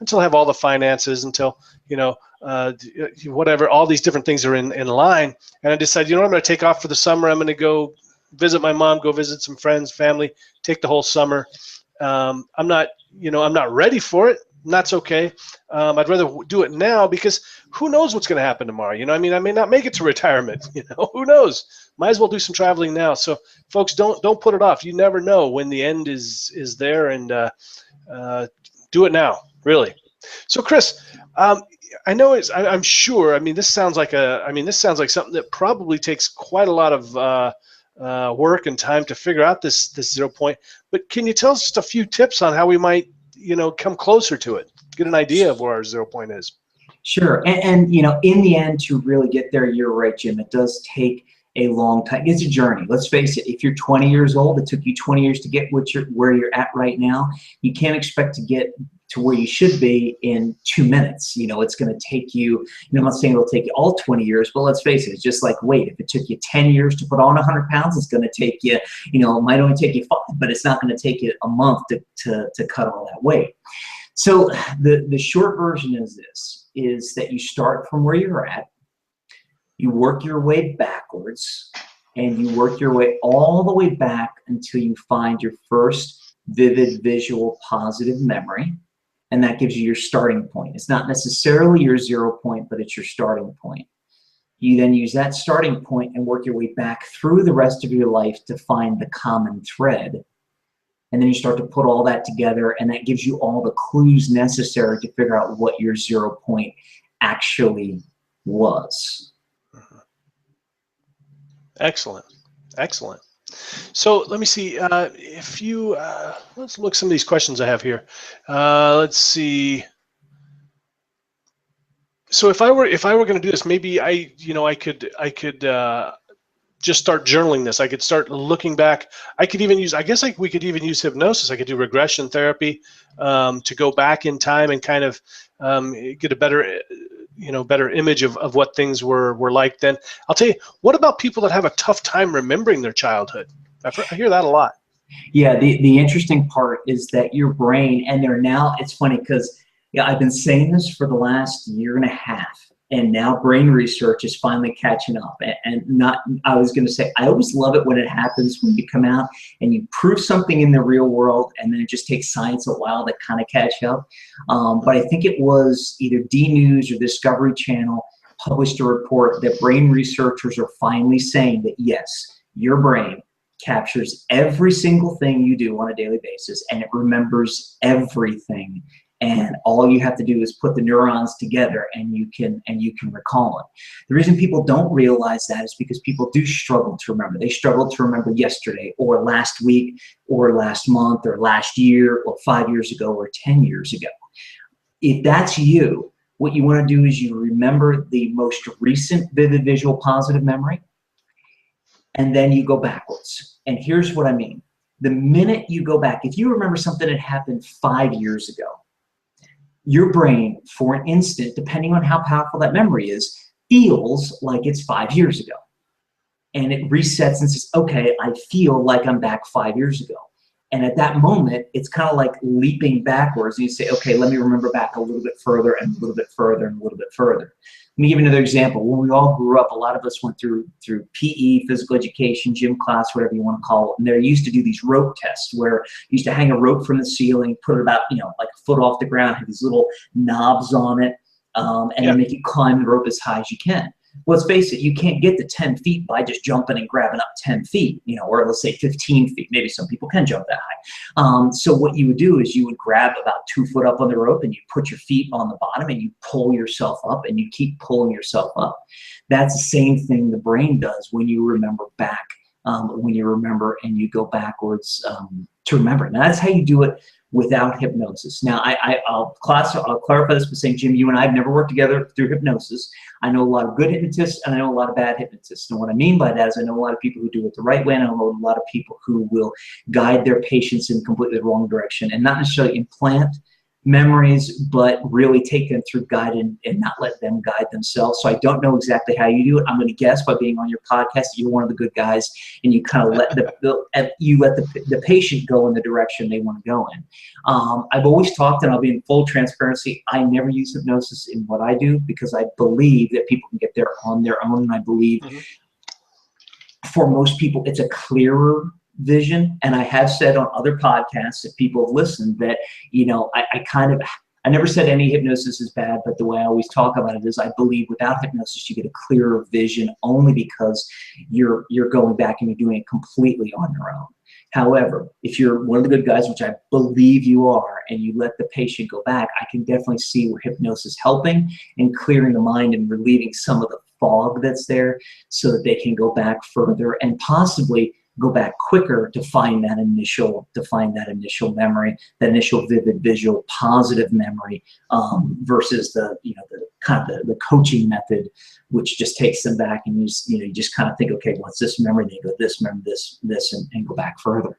until I have all the finances, until whatever, all these different things are in line, and I decided, I'm going to take off for the summer. I'm going to go visit my mom, go visit some friends, family, take the whole summer. I'm not ready for it. and that's okay. I'd rather do it now because who knows what's going to happen tomorrow? You know, I mean, I may not make it to retirement. You know, who knows? Might as well do some traveling now. So, folks, don't put it off. You never know when the end is there, and do it now, really. So, Chris, I know I'm sure. I mean, this sounds like something that probably takes quite a lot of work and time to figure out this 0 point. But can you tell us just a few tips on how we might, come closer to it, get an idea of where our 0 point is? Sure, and in the end, to really get there, you're right, Jim. It does take a long time. It's a journey. Let's face it. If you're 20 years old, it took you 20 years to get where you're at right now. You can't expect to get to where you should be in 2 minutes. It's going to take you, I'm not saying it'll take you all 20 years, but let's face it, it's just like weight. If it took you 10 years to put on 100 pounds, it's going to take you, it might only take you 5, but it's not going to take you a month to cut all that weight. So the short version is that you start from where you're at, you work your way backwards, and you work your way all the way back until you find your first vivid, visual, positive memory. And that gives you your starting point. It's not necessarily your 0 point, but it's your starting point. You then use that starting point and work your way back through the rest of your life to find the common thread. And then you start to put all that together, and that gives you all the clues necessary to figure out what your 0 point actually was. Excellent. Excellent. So let me see if you let's look some of these questions I have here. Let's see. So if I were going to do this, maybe I could just start journaling this. I could start looking back. I could even use, we could even use hypnosis. I could do regression therapy to go back in time and kind of get a better better image of what things were like then. I'll tell you, what about people that have a tough time remembering their childhood? I hear that a lot. Yeah, the interesting part is that your brain, and it's funny because I've been saying this for the last year and a half, and now brain research is finally catching up. I was going to say, I always love it when it happens, when you come out and you prove something in the real world, and then it just takes science a while to kind of catch up. But I think it was either D News or Discovery Channel published a report that brain researchers are finally saying that yes, your brain captures every single thing you do on a daily basis, and it remembers everything. And all you have to do is put the neurons together, and you can recall it. The reason people don't realize that is because people do struggle to remember. They struggle to remember yesterday, or last week, or last month, or last year, or 5 years ago, or 10 years ago. If that's you, what you want to do is you remember the most recent vivid visual positive memory, and then you go backwards. And here's what I mean. The minute you go back, if you remember something that happened 5 years ago, your brain, for an instant, depending on how powerful that memory is, feels like it's 5 years ago. And it resets and says, okay, I feel like I'm back 5 years ago. And at that moment, it's kind of like leaping backwards. And you say, okay, let me remember back a little bit further and a little bit further and a little bit further. Let me give you another example. When we all grew up, a lot of us went through PE, physical education, gym class, whatever you want to call it. And they used to do these rope tests where you used to hang a rope from the ceiling, put it about, like a foot off the ground, have these little knobs on it, and then make you climb the rope as high as you can. Well, let's face it, you can't get to 10 feet by just jumping and grabbing up 10 feet, or let's say 15 feet. Maybe some people can jump that high. So what you would do is you would grab about 2 foot up on the rope, and you put your feet on the bottom, and you pull yourself up, and you keep pulling yourself up. That's the same thing the brain does when you remember back, when you remember and you go backwards to remember. Now, that's how you do it without hypnosis. Now, I'll clarify this by saying, Jim, you and I have never worked together through hypnosis. I know a lot of good hypnotists, and I know a lot of bad hypnotists. And what I mean by that is I know a lot of people who do it the right way, and I know a lot of people who will guide their patients in completely the wrong direction, and not necessarily implant memories, but really take them through guided and not let them guide themselves. So I don't know exactly how you do it. I'm going to guess by being on your podcast that you're one of the good guys, and you kind of let the patient go in the direction they want to go in. I've always talked, and I'll be in full transparency, I never use hypnosis in what I do because I believe that people can get there on their own, and I believe for most people it's a clearer vision. And I have said on other podcasts that people have listened that, I kind of I never said any hypnosis is bad, but the way I always talk about it is I believe without hypnosis, you get a clearer vision only because you're going back and you're doing it completely on your own. However, if you're one of the good guys, which I believe you are, and you let the patient go back, I can definitely see where hypnosis is helping and clearing the mind and relieving some of the fog that's there so that they can go back further and possibly go back quicker to find that initial memory, that initial vivid visual positive memory, versus the kind of the coaching method, which just takes them back and you just kind of think, okay, what's this memory? They go this memory, this, and go back further.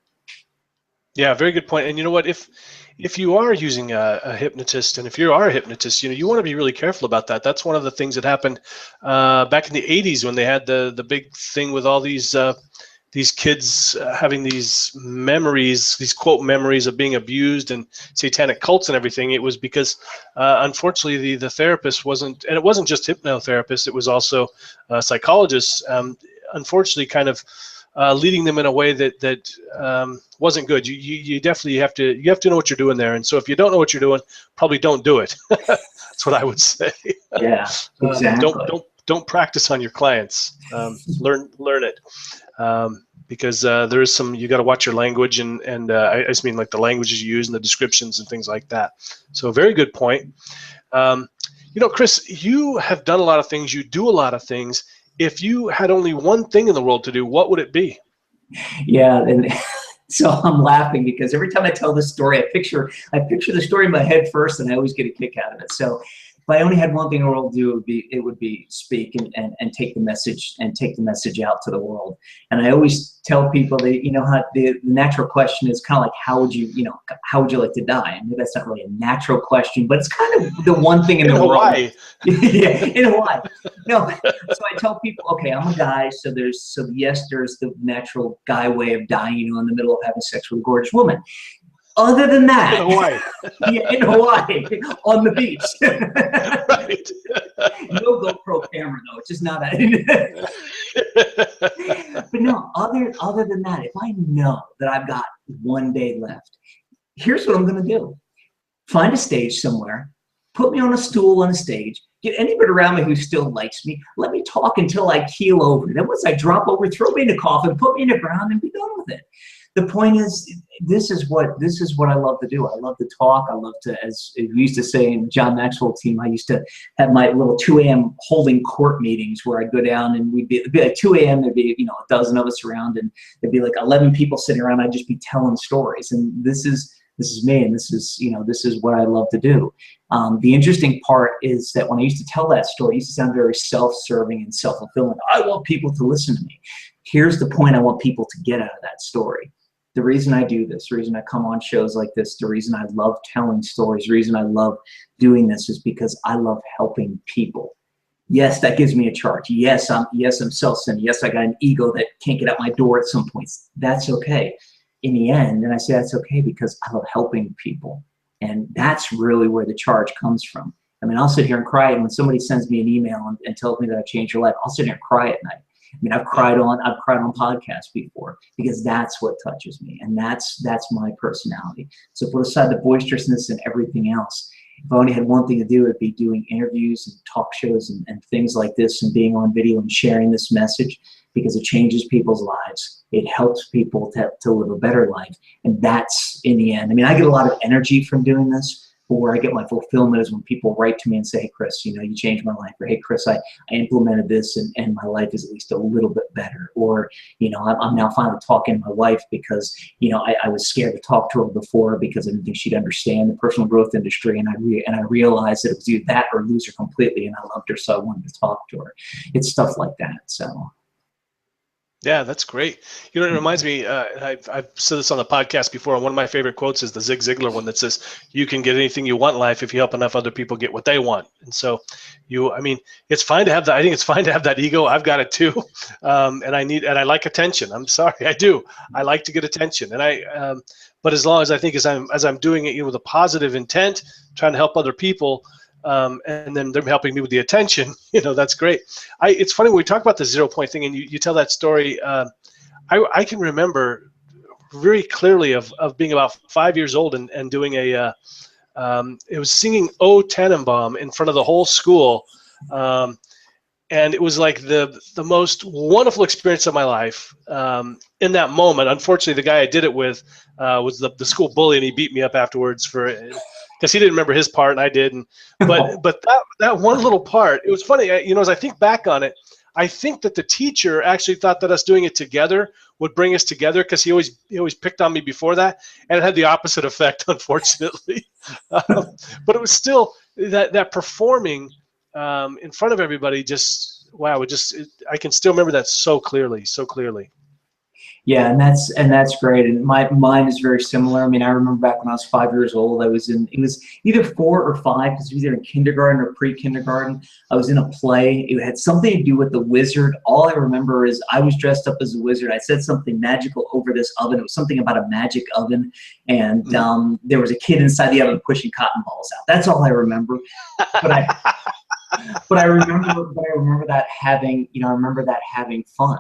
Yeah, very good point. And you know what? If you are using a hypnotist, and if you are a hypnotist, you want to be really careful about that. That's one of the things that happened back in the 80s when they had the big thing with all these kids having these memories, these quote memories of being abused and satanic cults and everything. It was because unfortunately the therapist wasn't, and it wasn't just hypnotherapists, it was also psychologists, unfortunately kind of leading them in a way that wasn't good. You definitely have to know what you're doing there. And so if you don't know what you're doing, probably don't do it. That's what I would say. Yeah, exactly. Don't practice on your clients. Learn it. Because there is some, you got to watch your language and I just mean like the languages you use and the descriptions and things like that. So very good point. Chris, you have done a lot of things. You do a lot of things. If you had only one thing in the world to do, what would it be? Yeah, and so I'm laughing because every time I tell this story, I picture the story in my head first, and I always get a kick out of it. So if I only had one thing in the world to do, it would be speak and take the message out to the world. And I always tell people that how the natural question is kind of like how would you like to die? I mean, that's not really a natural question, but it's kind of the one thing in the Hawaii. world. Yeah, in Hawaii. No, so I tell people, okay, I'm a guy, so there's the natural guy way of dying, in the middle of having sex with a gorgeous woman. Other than that, in Hawaii. Yeah, in Hawaii, on the beach. Right. No GoPro camera though. It's just not that. But no, other than that, if I know that I've got one day left, here's what I'm going to do: find a stage somewhere, put me on a stool on a stage, get anybody around me who still likes me, let me talk until I keel over. Then once I drop over, throw me in a coffin, put me in the ground, and be done with it. The point is, this is what I love to do. I love to talk. I love to, as we used to say in John Maxwell's team, I used to have my little 2 a.m. holding court meetings where I'd go down and it'd be like 2 a.m. There'd be a dozen of us around, and there'd be like 11 people sitting around. I'd just be telling stories, and this is me, and this is what I love to do. The interesting part is that when I used to tell that story, it used to sound very self-serving and self-fulfilling. I want people to listen to me. Here's the point I want people to get out of that story. The reason I do this, the reason I come on shows like this, the reason I love telling stories, the reason I love doing this is because I love helping people. Yes, that gives me a charge. Yes, I'm self-centered. Yes, I got an ego that can't get out my door at some points. That's okay. In the end, and I say that's okay because I love helping people. And that's really where the charge comes from. I mean, I'll sit here and cry, and when somebody sends me an email and tells me that I've changed your life, I'll sit here and cry at night. I mean, I've cried on podcasts before because that's what touches me, and that's my personality. So put aside the boisterousness and everything else. If I only had one thing to do, it'd be doing interviews and talk shows and things like this, and being on video and sharing this message, because it changes people's lives. It helps people to live a better life, and that's in the end. I mean, I get a lot of energy from doing this. But where I get my fulfillment is when people write to me and say, hey, Chris, you changed my life. Or, hey, Chris, I implemented this and my life is at least a little bit better. Or, I'm now finally talking to my wife because, I was scared to talk to her before because I didn't think she'd understand the personal growth industry. And I realized that it was either that or lose her completely. And I loved her, so I wanted to talk to her. It's stuff like that. So. Yeah, that's great. It reminds me, I've said this on the podcast before, and one of my favorite quotes is the Zig Ziglar one that says, you can get anything you want in life if you help enough other people get what they want. And so it's fine to have that. I think it's fine to have that ego. I've got it too. And I like attention. I'm sorry, I do. I like to get attention. And but as long as as I'm doing it, with a positive intent, trying to help other people, and then they're helping me with the attention, that's great. It's funny when we talk about the 0 point thing and you tell that story. I can remember very clearly of being about 5 years old and doing a It was singing O Tannenbaum in front of the whole school. And it was like the most wonderful experience of my life in that moment. Unfortunately, the guy I did it with was the school bully, and he beat me up afterwards because he didn't remember his part and I did. But that one little part, it was funny. As I think back on it, I think that the teacher actually thought that us doing it together would bring us together, because he always picked on me before that, and it had the opposite effect, unfortunately. But it was still that performing in front of everybody, just wow! I can still remember that so clearly. Yeah, and that's great. And mine is very similar. I mean, I remember back when I was 5 years old, it was either 4 or 5, because it was either in kindergarten or pre-kindergarten. I was in a play. It had something to do with the wizard. All I remember is I was dressed up as a wizard. I said something magical over this oven. It was something about a magic oven, and there was a kid inside the oven pushing cotton balls out. That's all I remember. But I remember that having fun.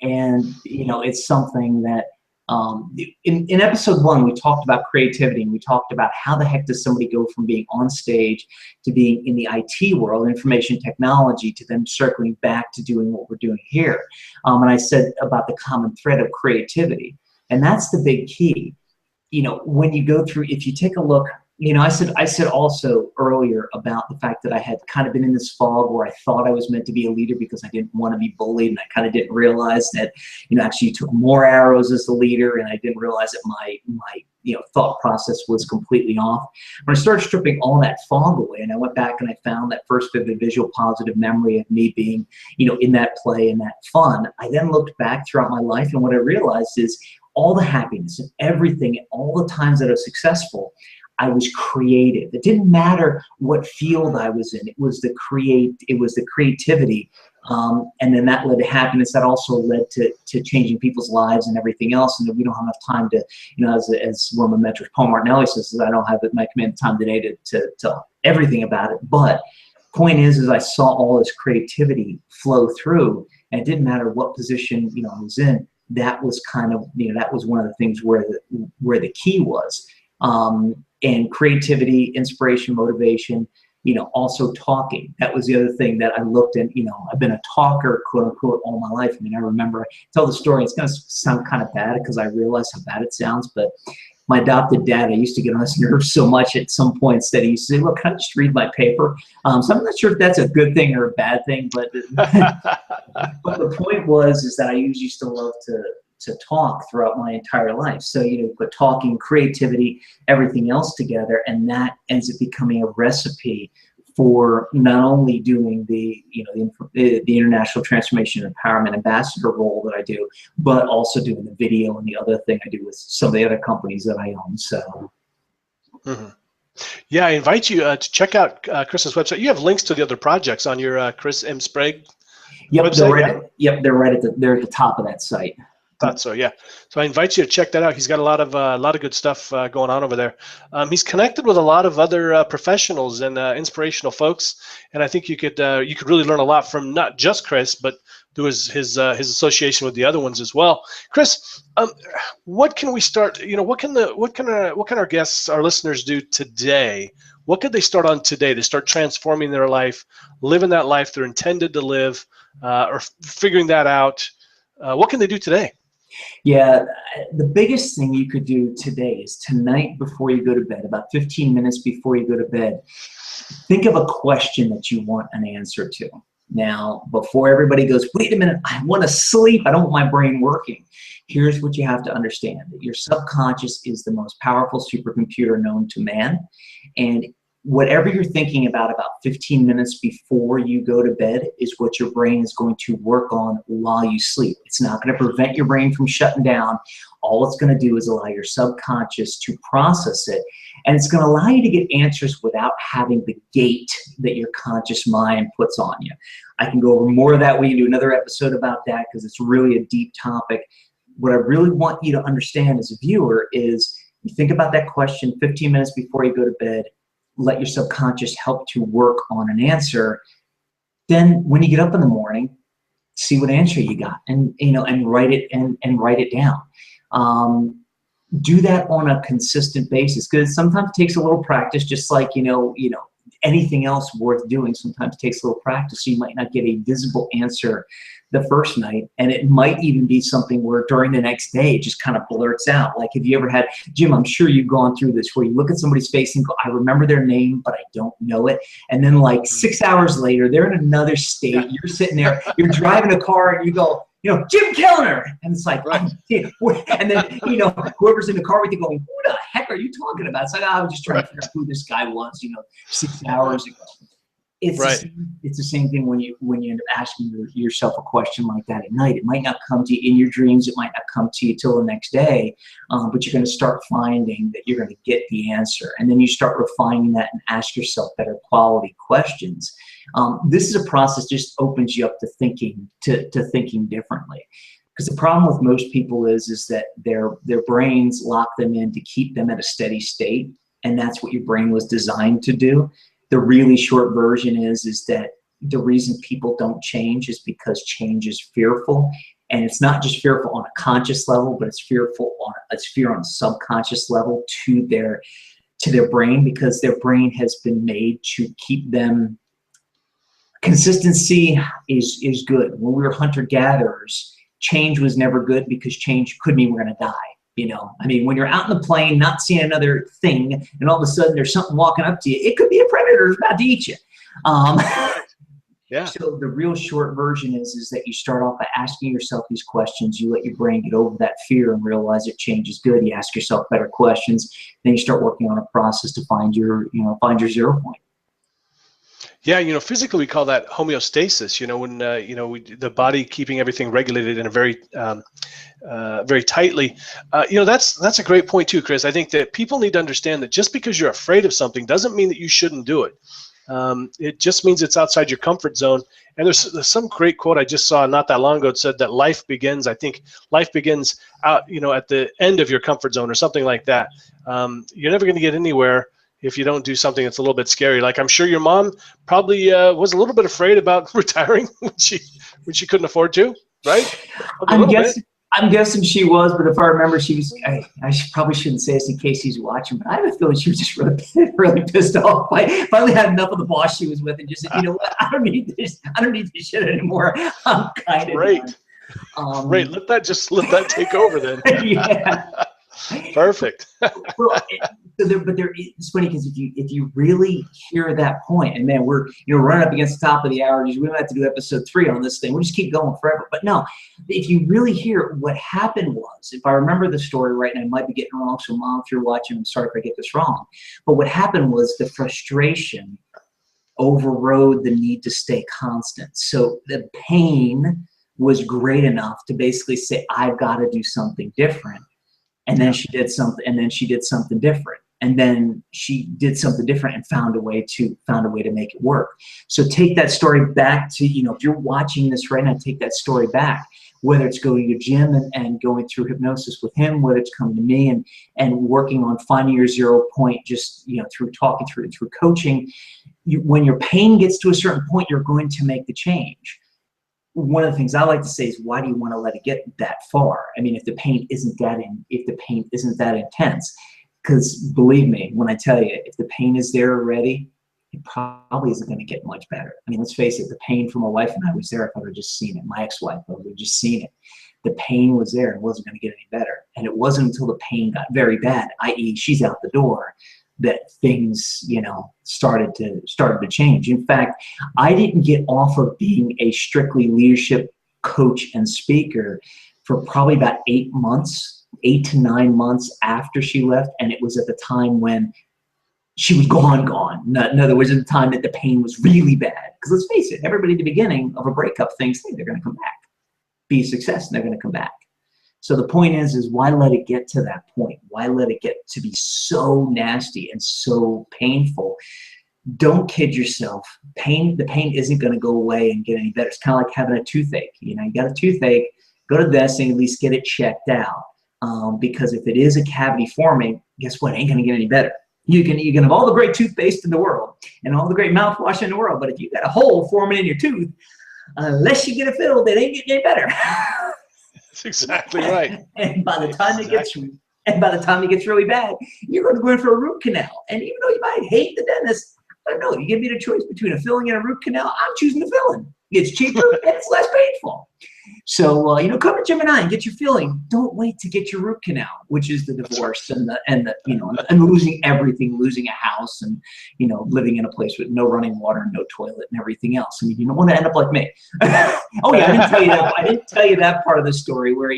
And it's something that in episode 1 we talked about creativity, and we talked about how the heck does somebody go from being on stage to being in the IT world, information technology, to then circling back to doing what we're doing here. And I said about the common thread of creativity, and that's the big key. When you go through, if you take a look. I said also earlier about the fact that I had kind of been in this fog where I thought I was meant to be a leader because I didn't want to be bullied, and I kind of didn't realize that, actually you took more arrows as the leader, and I didn't realize that my thought process was completely off. When I started stripping all that fog away, and I went back and I found that first vivid visual positive memory of me being, in that play and that fun, I then looked back throughout my life, and what I realized is all the happiness and everything, all the times that I was successful, I was creative. It didn't matter what field I was in. It was the creativity. And then that led to happiness. That also led to changing people's lives and everything else. And we don't have enough time to, as one of my mentors, Paul Martinelli, says, I don't have at my command time today to tell everything about it. But point is I saw all this creativity flow through, and it didn't matter what position, I was in. That was kind of, that was one of the things where the key was. And creativity, inspiration, motivation, also talking. That was the other thing that I looked at. I've been a talker, quote unquote, all my life. I mean, I remember, I tell the story, it's going to sound kind of bad because I realize how bad it sounds, but my adopted dad, I used to get on his nerves so much at some points that he used to say, look, can I just read my paper? So I'm not sure if that's a good thing or a bad thing, but but the point is that I used to love to talk throughout my entire life. So, put talking, creativity, everything else together, and that ends up becoming a recipe for not only doing the international transformation and empowerment ambassador role that I do, but also doing the video and the other thing I do with some of the other companies that I own. So. Mm-hmm. Yeah, I invite you to check out Chris's website. You have links to the other projects on your Chris M Sprague website. They're at the top of that site. Thought so, yeah. So I invite you to check that out. He's got a lot of good stuff going on over there. He's connected with a lot of other professionals and inspirational folks, and I think you could really learn a lot from not just Chris, but through his association with the other ones as well. Chris, what can we start? What can our guests, our listeners, do today? What could they start on today to start transforming their life, living that life they're intended to live, or figuring that out? What can they do today? Yeah, the biggest thing you could do today is tonight before you go to bed, about 15 minutes before you go to bed, think of a question that you want an answer to. Now, before everybody goes, wait a minute, I want to sleep, I don't want my brain working. Here's what you have to understand, that your subconscious is the most powerful supercomputer known to man, and whatever you're thinking about 15 minutes before you go to bed is what your brain is going to work on while you sleep. It's not going to prevent your brain from shutting down. All it's going to do is allow your subconscious to process it, and it's going to allow you to get answers without having the gate that your conscious mind puts on you. I can go over more of that. We can do another episode about that because it's really a deep topic. What I really want you to understand as a viewer is you think about that question 15 minutes before you go to bed, let your subconscious help to work on an answer. Then when you get up in the morning, see what answer you got, and write it and write it down. do that on a consistent basis, because sometimes it takes a little practice, just like, anything else worth doing sometimes takes a little practice. So you might not get a visible answer the first night, and it might even be something where during the next day it just kind of blurts out. Like, have you ever had, Jim, I'm sure you've gone through this, where you look at somebody's face and go, I remember their name, but I don't know it. And then like 6 hours later, they're in another state. You're sitting there, you're driving a car, and you go, Jim Kellner. And it's like, right. And then, whoever's in the car with you going, who the heck are you talking about? It's like, I was just trying to figure out who this guy was, 6 hours ago. It's right. It's the same thing when you end up asking yourself a question like that at night. It might not come to you in your dreams. It might not come to you till the next day, but you're going to start finding that you're going to get the answer. And then you start refining that and ask yourself better quality questions. This is a process that just opens you up to thinking differently. Because the problem with most people is that their brains lock them in to keep them at a steady state, and that's what your brain was designed to do. The really short version is that the reason people don't change is because change is fearful, and it's not just fearful on a conscious level, but it's fear on a subconscious level to their brain, because their brain has been made to keep them. Consistency is good. When we were hunter-gatherers, change was never good, because change could mean we're going to die. When you're out in the plane, not seeing another thing, and all of a sudden there's something walking up to you, it could be a predator who's about to eat you. Yeah. So the real short version is that you start off by asking yourself these questions. You let your brain get over that fear and realize that change is good. You ask yourself better questions. Then you start working on a process to find your 0 point. Yeah, physically we call that homeostasis. When the body keeping everything regulated in a very, very tightly. That's a great point too, Chris. I think that people need to understand that just because you're afraid of something doesn't mean that you shouldn't do it. It just means it's outside your comfort zone. And there's some great quote I just saw not that long ago. It said that life begins out, at the end of your comfort zone or something like that. You're never going to get anywhere if you don't do something that's a little bit scary. Like, I'm sure your mom probably was a little bit afraid about retiring when she couldn't afford to, right? I'm guessing she was, but if I remember, she was. I probably shouldn't say this in case he's watching, but I have a feeling she was just really pissed off. I finally had enough of the boss she was with, and just said, you know what? I don't need this. I don't need this shit anymore. I'm kind of great. Great. Let that take over then. Yeah. Perfect. Well, it's funny, because if you really hear that point, and man, we're running up against the top of the hour. We don't have to do episode 3 on this thing. We'll just keep going forever. But no, if you really hear what happened was, if I remember the story right, and I might be getting it wrong, so Mom, if you're watching, I'm sorry if I get this wrong. But what happened was the frustration overrode the need to stay constant. So the pain was great enough to basically say, I've got to do something different. And then she did something, and then she did something different. And then she did something different and found a way to make it work. So take that story back to, if you're watching this right now, take that story back, whether it's going to Jim and going through hypnosis with him, whether it's coming to me and working on finding your 0 point, just, through talking through coaching. When your pain gets to a certain point, you're going to make the change. One of the things I like to say is, why do you want to let it get that far? If the pain isn't that intense, because believe me when I tell you, if the pain is there already, it probably isn't going to get much better. Let's face it, the pain for my wife and I was there. If I would have just seen it, my ex-wife, I would have just seen it. The pain was there. It wasn't going to get any better. And it wasn't until the pain got very bad, i.e. she's out the door, that things, started to change. In fact, I didn't get off of being a strictly leadership coach and speaker for probably about 8 to 9 months after she left. And it was at the time when she was gone. In other words, at the time that the pain was really bad. Because let's face it, everybody at the beginning of a breakup thinks, hey, they're going to come back, be a success, and they're going to come back. So the point is why let it get to that point? Why let it get to be so nasty and so painful? Don't kid yourself. The pain isn't going to go away and get any better. It's kind of like having a toothache. You got a toothache, go to the dentist and at least get it checked out. Because if it is a cavity forming, guess what? It ain't going to get any better. You can have all the great toothpaste in the world and all the great mouthwash in the world, but if you got a hole forming in your tooth, unless you get it filled, it ain't getting any better. That's exactly right. And by the time it gets And by the time it gets really bad, you're going to go in for a root canal. And even though you might hate the dentist, I don't know, you give me the choice between a filling and a root canal, I'm choosing the filling. It's cheaper and it's less painful. So, you know, come to Jim and I and get your filling. Don't wait to get your root canal, which is the divorce and the you know, and losing everything, losing a house and, you know, living in a place with no running water, no toilet and everything else. I mean, you don't want to end up like me. Oh yeah, I didn't tell you that. I didn't tell you that part of the story where,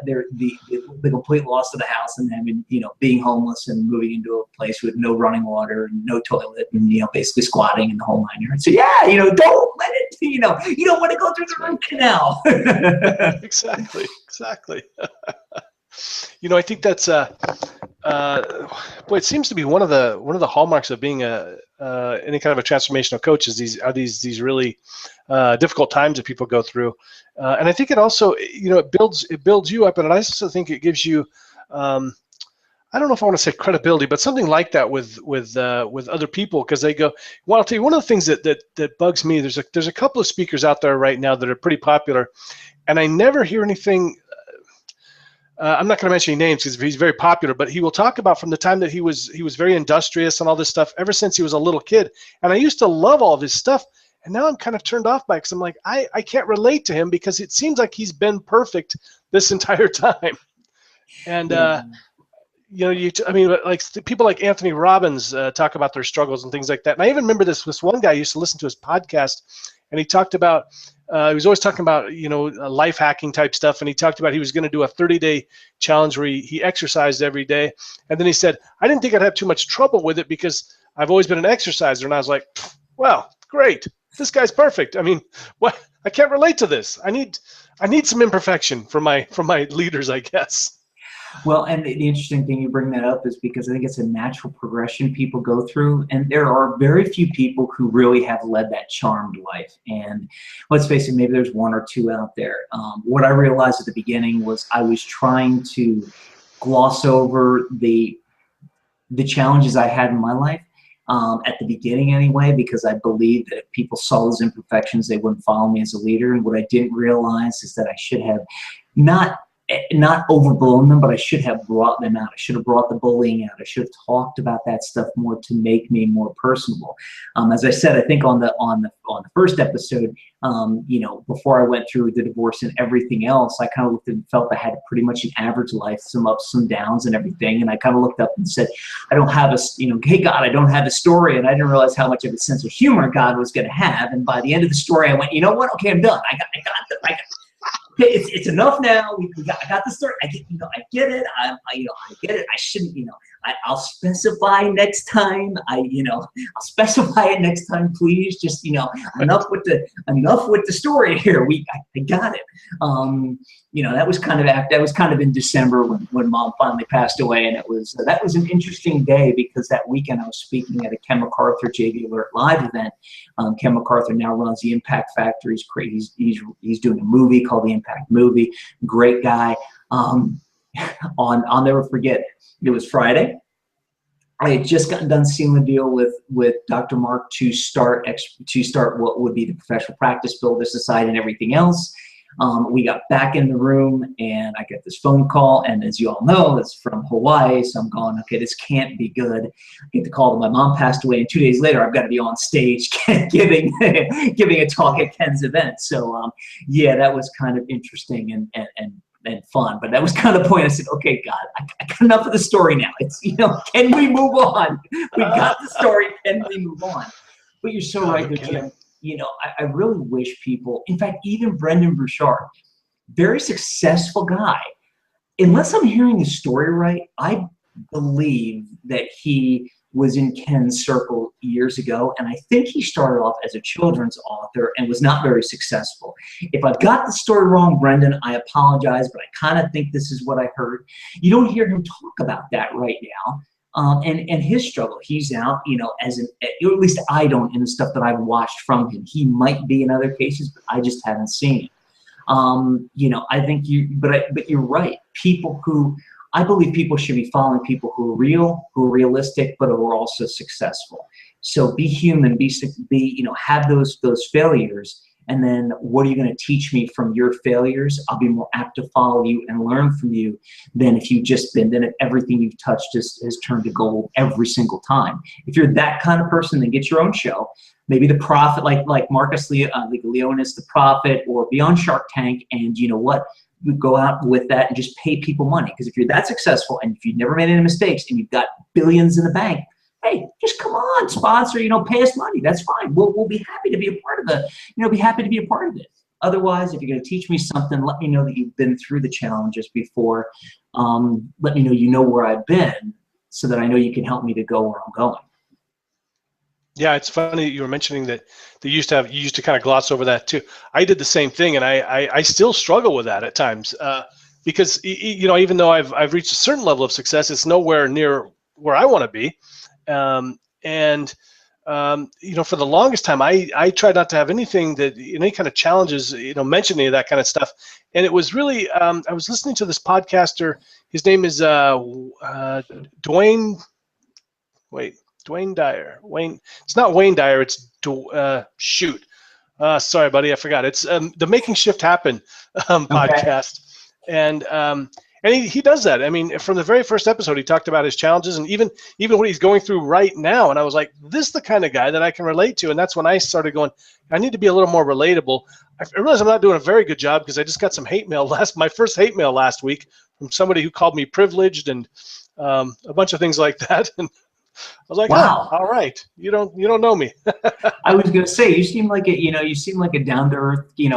they're the complete loss of the house and then, you know, being homeless and moving into a place with no running water and no toilet and, you know, basically squatting in the whole 9 yards. So yeah, you know, don't let it, you know, you don't want to go through the root canal. Exactly. You know, I think that's boy, it seems to be one of the hallmarks of being any kind of a transformational coach is these really difficult times that people go through, and I think it also, you know, it builds you up, and I also think it gives you, I don't know if I want to say credibility, but something like that with other people, because they go, well, I'll tell you one of the things that bugs me. There's a couple of speakers out there right now that are pretty popular, and I never hear anything. I'm not going to mention any names because he's very popular, but he will talk about from the time that he was very industrious and all this stuff ever since he was a little kid. And I used to love all of his stuff, and now I'm kind of turned off by it because I'm like, I can't relate to him because it seems like he's been perfect this entire time. And you know, I mean, like people like Anthony Robbins talk about their struggles and things like that. And I even remember this one guy used to listen to his podcast, and he talked about. He was always talking about, you know, life hacking type stuff, and he talked about he was going to do a 30-day challenge where he exercised every day, and then he said, I didn't think I'd have too much trouble with it because I've always been an exerciser, and I was like, well, great, this guy's perfect. I mean, what? I can't relate to this. I need some imperfection from my leaders, I guess. Well, and the interesting thing you bring that up is because I think it's a natural progression people go through, and there are very few people who really have led that charmed life. And let's face it, maybe there's one or two out there. What I realized at the beginning was I was trying to gloss over the challenges I had in my life at the beginning anyway, because I believed that if people saw those imperfections, they wouldn't follow me as a leader. And what I didn't realize is that I should have not overblown them, but I should have brought them out. I should have brought the bullying out. I should have talked about that stuff more to make me more personable. As I said, I think on the first episode, you know, before I went through the divorce and everything else, I kind of looked and felt I had pretty much an average life, some ups, some downs, and everything. And I kind of looked up and said, I don't have hey God, I don't have a story. And I didn't realize how much of a sense of humor God was going to have. And by the end of the story, I went, you know what? Okay, I'm done. I got it's enough now. I got the story. I get it. I get it. I shouldn't, I'll specify next time. I'll specify it next time, please. Just, enough with the story here. I got it. That was kind of in December when Mom finally passed away, and that was an interesting day because that weekend I was speaking at a Ken MacArthur JV Alert Live event. Ken MacArthur now runs the Impact Factory. He's great. He's doing a movie called The Impact Movie. Great guy. I'll never forget. It was Friday. I had just gotten done sealing the deal with Dr. Mark to start what would be the Professional Practice Builder Society and everything else. We got back in the room and I get this phone call, and as you all know, it's from Hawaii, so I'm going, okay, this can't be good. I get the call that my mom passed away, and 2 days later I've got to be on stage giving a talk at Ken's event. So yeah, that was kind of interesting and fun, but that was kind of the point. I said, okay, God, I got enough of the story now. It's, can we move on? We got the story, can we move on? But you're so right there, Jim. I really wish people, in fact, even Brendan Bouchard, very successful guy, unless I'm hearing the story right, I believe that he was in Ken's circle years ago, and I think he started off as a children's author and was not very successful. If I've got the story wrong, Brendan, I apologize, but I kind of think this is what I heard. You don't hear him talk about that right now. And his struggle, he's out, at least I don't in the stuff that I've watched from him. He might be in other cases, but I just haven't seen it. I think but you're right. I believe people should be following people who are real, who are realistic, but who are also successful. So be human, have those failures, And then what are you going to teach me from your failures? I'll be more apt to follow you and learn from you than if you've just been, then if everything you've touched has turned to gold every single time. If you're that kind of person, then get your own show. Maybe The Profit, like Marcus Leonis, The Profit, or be on Shark Tank, and you know what? You go out with that and just pay people money. Because if you're that successful and if you've never made any mistakes and you've got billions in the bank, hey, just come on, sponsor, pay us money. That's fine. We'll be happy to be a part of it. Be happy to be a part of it. Otherwise, if you're going to teach me something, let me know that you've been through the challenges before. Let me know you know where I've been so that I know you can help me to go where I'm going. Yeah, it's funny that you were mentioning that you used to kind of gloss over that too. I did the same thing, and I still struggle with that at times because even though I've reached a certain level of success, it's nowhere near where I want to be. For the longest time, I tried not to have anything that any kind of challenges, mention any of that kind of stuff. And it was really I was listening to this podcaster. His name is Dwayne Dyer. It's not Wayne Dyer. It's sorry, buddy, I forgot. It's the Making Shift Happen podcast, and he does that. I mean, from the very first episode, he talked about his challenges and even what he's going through right now. And I was like, this is the kind of guy that I can relate to. And that's when I started going, I need to be a little more relatable. I realized I'm not doing a very good job because I just got some hate mail my first hate mail last week from somebody who called me privileged and a bunch of things like that. And I was like, wow, all right, you don't know me. I was gonna say, you seem like you seem like a down to earth, guy.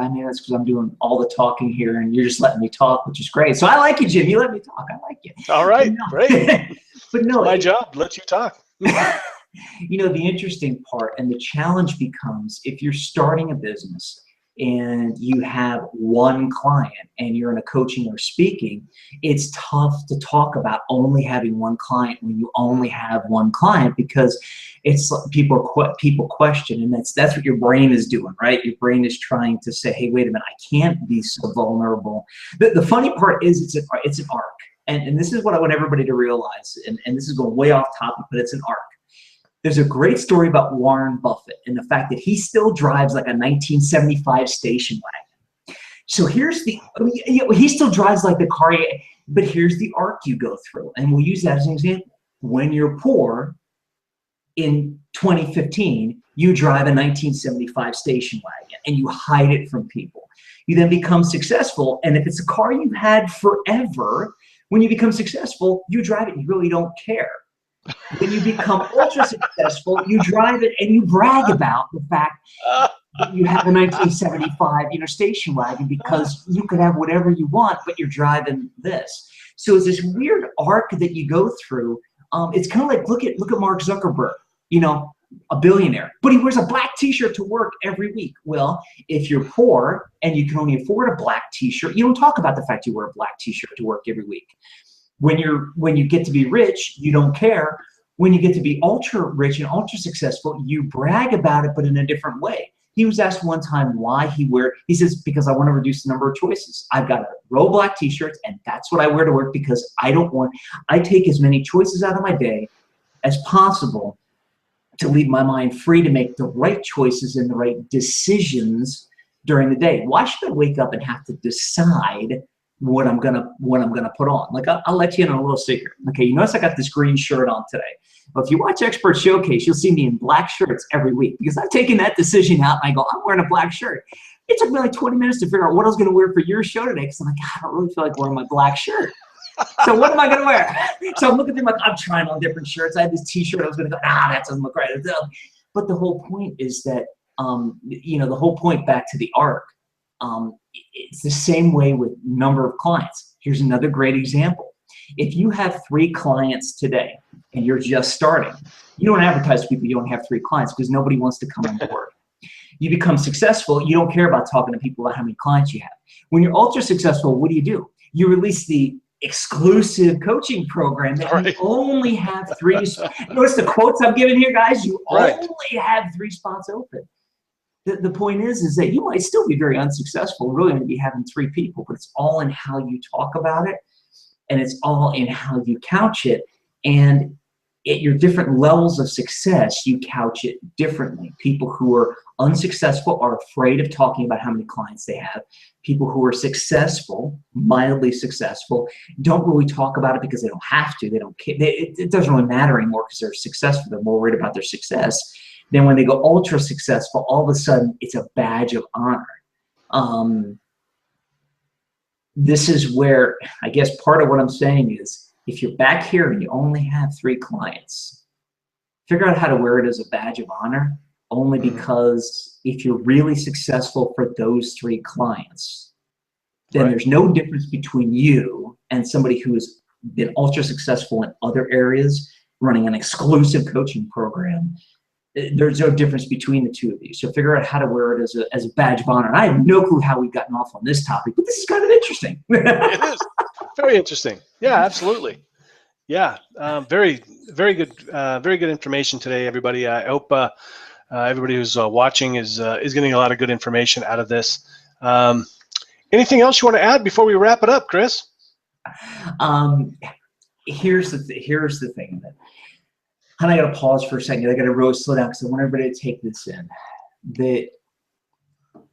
Maybe that's because I'm doing all the talking here, and you're just letting me talk, which is great. So I like you, Jim. You let me talk. I like you. All right, great. But no, my job, let you talk. The interesting part and the challenge becomes if you're starting a business and you have one client and you're in a coaching or speaking, it's tough to talk about only having one client when you only have one client, because it's people question, and that's what your brain is doing, right? Your brain is trying to say, hey, wait a minute, I can't be so vulnerable. The funny part is it's an arc, and this is what I want everybody to realize, and this is going way off topic, but it's an arc. There's a great story about Warren Buffett and the fact that he still drives like a 1975 station wagon. So he still drives like the car, but here's the arc you go through. And we'll use that as an example. When you're poor in 2015, you drive a 1975 station wagon and you hide it from people. You then become successful. And if it's a car you've had forever, when you become successful, you drive it, you really don't care. When you become ultra successful, you drive it and you brag about the fact that you have a 1975, station wagon, because you could have whatever you want, but you're driving this. So it's this weird arc that you go through. It's kind of like look at Mark Zuckerberg, a billionaire, but he wears a black T-shirt to work every week. Well, if you're poor and you can only afford a black T-shirt, you don't talk about the fact you wear a black T-shirt to work every week. When you get to be rich, you don't care. When you get to be ultra rich and ultra successful, you brag about it, but in a different way. He was asked one time why he says, because I want to reduce the number of choices. I've got a row of black T-shirts, and that's what I wear to work because I take as many choices out of my day as possible to leave my mind free to make the right choices and the right decisions during the day. Why should I wake up and have to decide what I'm gonna put on? Like I'll let you in on a little secret. Okay, you notice I got this green shirt on today. But if you watch Expert Showcase, you'll see me in black shirts every week because I've taken that decision out and I go, I'm wearing a black shirt. It took me like 20 minutes to figure out what I was gonna wear for your show today because I'm like, I don't really feel like wearing my black shirt. So what am I gonna wear? So I'm looking through I'm trying on different shirts. I had this T-shirt I was gonna go, that doesn't look right. But the whole point is that, the whole point back to the arc, it's the same way with number of clients. Here's another great example. If you have 3 clients today and you're just starting, you don't advertise to people you don't have 3 clients because nobody wants to come on board. You become successful, you don't care about talking to people about how many clients you have. When you're ultra successful, what do? You release the exclusive coaching program that you only have 3. Notice the quotes I'm giving here, guys. You only have 3 spots open. The point is that you might still be very unsuccessful, really going to be having 3 people, but it's all in how you talk about it, and it's all in how you couch it. And at your different levels of success, you couch it differently. People who are unsuccessful are afraid of talking about how many clients they have. People who are successful, mildly successful, don't really talk about it because they don't have to. They don't care. It doesn't really matter anymore because they're successful. They're more worried about their success. Then when they go ultra successful, all of a sudden it's a badge of honor. This is where, I guess part of what I'm saying is, if you're back here and you only have 3 clients, figure out how to wear it as a badge of honor, only because if you're really successful for those 3 clients, then there's no difference between you and somebody who's been ultra successful in other areas, running an exclusive coaching program. There's no difference between the two of you. So figure out how to wear it as a badge of honor. And I have no clue how we've gotten off on this topic, but this is kind of interesting. It is very interesting. Yeah, absolutely. Yeah, very good information today, everybody. I hope everybody who's watching is getting a lot of good information out of this. Anything else you want to add before we wrap it up, Chris? Here's the thing. And I got to pause for a second. I got to really slow down because I want everybody to take this in. That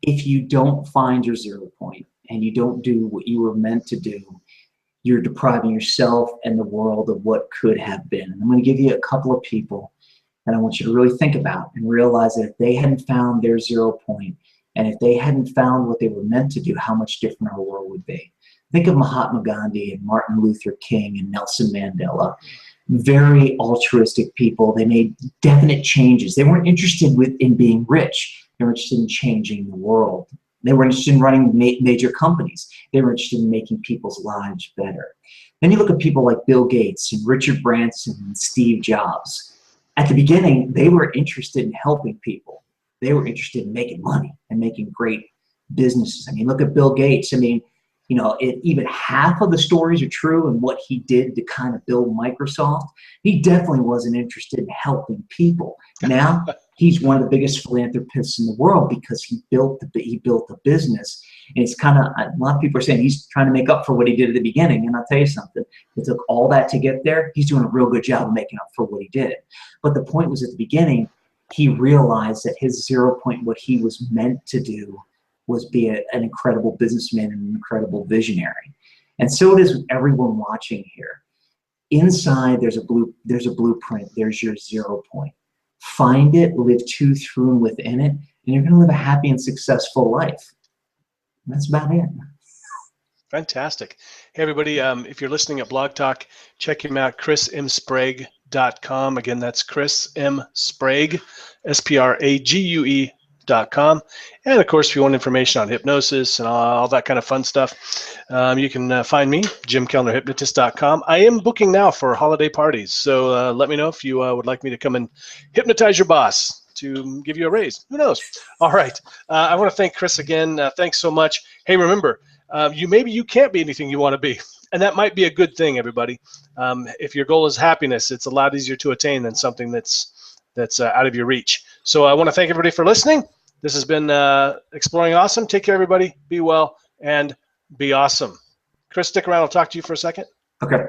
if you don't find your 0 point and you don't do what you were meant to do, you're depriving yourself and the world of what could have been. And I'm going to give you a couple of people that I want you to really think about and realize that if they hadn't found their 0 point and if they hadn't found what they were meant to do, how much different our world would be. Think of Mahatma Gandhi and Martin Luther King and Nelson Mandela. Very altruistic people. They made definite changes. They weren't interested in being rich. They were interested in changing the world. They were interested in running major companies. They were interested in making people's lives better. Then you look at people like Bill Gates and Richard Branson and Steve Jobs. At the beginning, they were interested in helping people. They were interested in making money and making great businesses. I mean, look at Bill Gates. I mean, you know, even half of the stories are true and what he did to kind of build Microsoft. He definitely wasn't interested in helping people. Now he's one of the biggest philanthropists in the world because he built the business. And it's kind of, a lot of people are saying he's trying to make up for what he did at the beginning. And I'll tell you something, it took all that to get there. He's doing a real good job of making up for what he did. But the point was, at the beginning, he realized that his 0 point, what he was meant to do, was be an incredible businessman and an incredible visionary. And so does everyone watching here. Inside, there's a blueprint. There's your 0 point. Find it, live to, through, and within it, and you're going to live a happy and successful life. And that's about it. Fantastic. Hey, everybody, if you're listening at Blog Talk, check him out, chrismsprague.com. Again, that's Chris M Sprague, SPRAGUE.com. And of course, if you want information on hypnosis and all that kind of fun stuff, you can find me, JimKellnerHypnotist.com. I am booking now for holiday parties, so let me know if you would like me to come and hypnotize your boss to give you a raise. Who knows? All right. I want to thank Chris again. Thanks so much. Hey, remember, maybe you can't be anything you want to be, and that might be a good thing, everybody. If your goal is happiness, it's a lot easier to attain than something that's out of your reach. So I want to thank everybody for listening. This has been Exploring Awesome. Take care, everybody. Be well and be awesome. Chris, stick around. I'll talk to you for a second. Okay.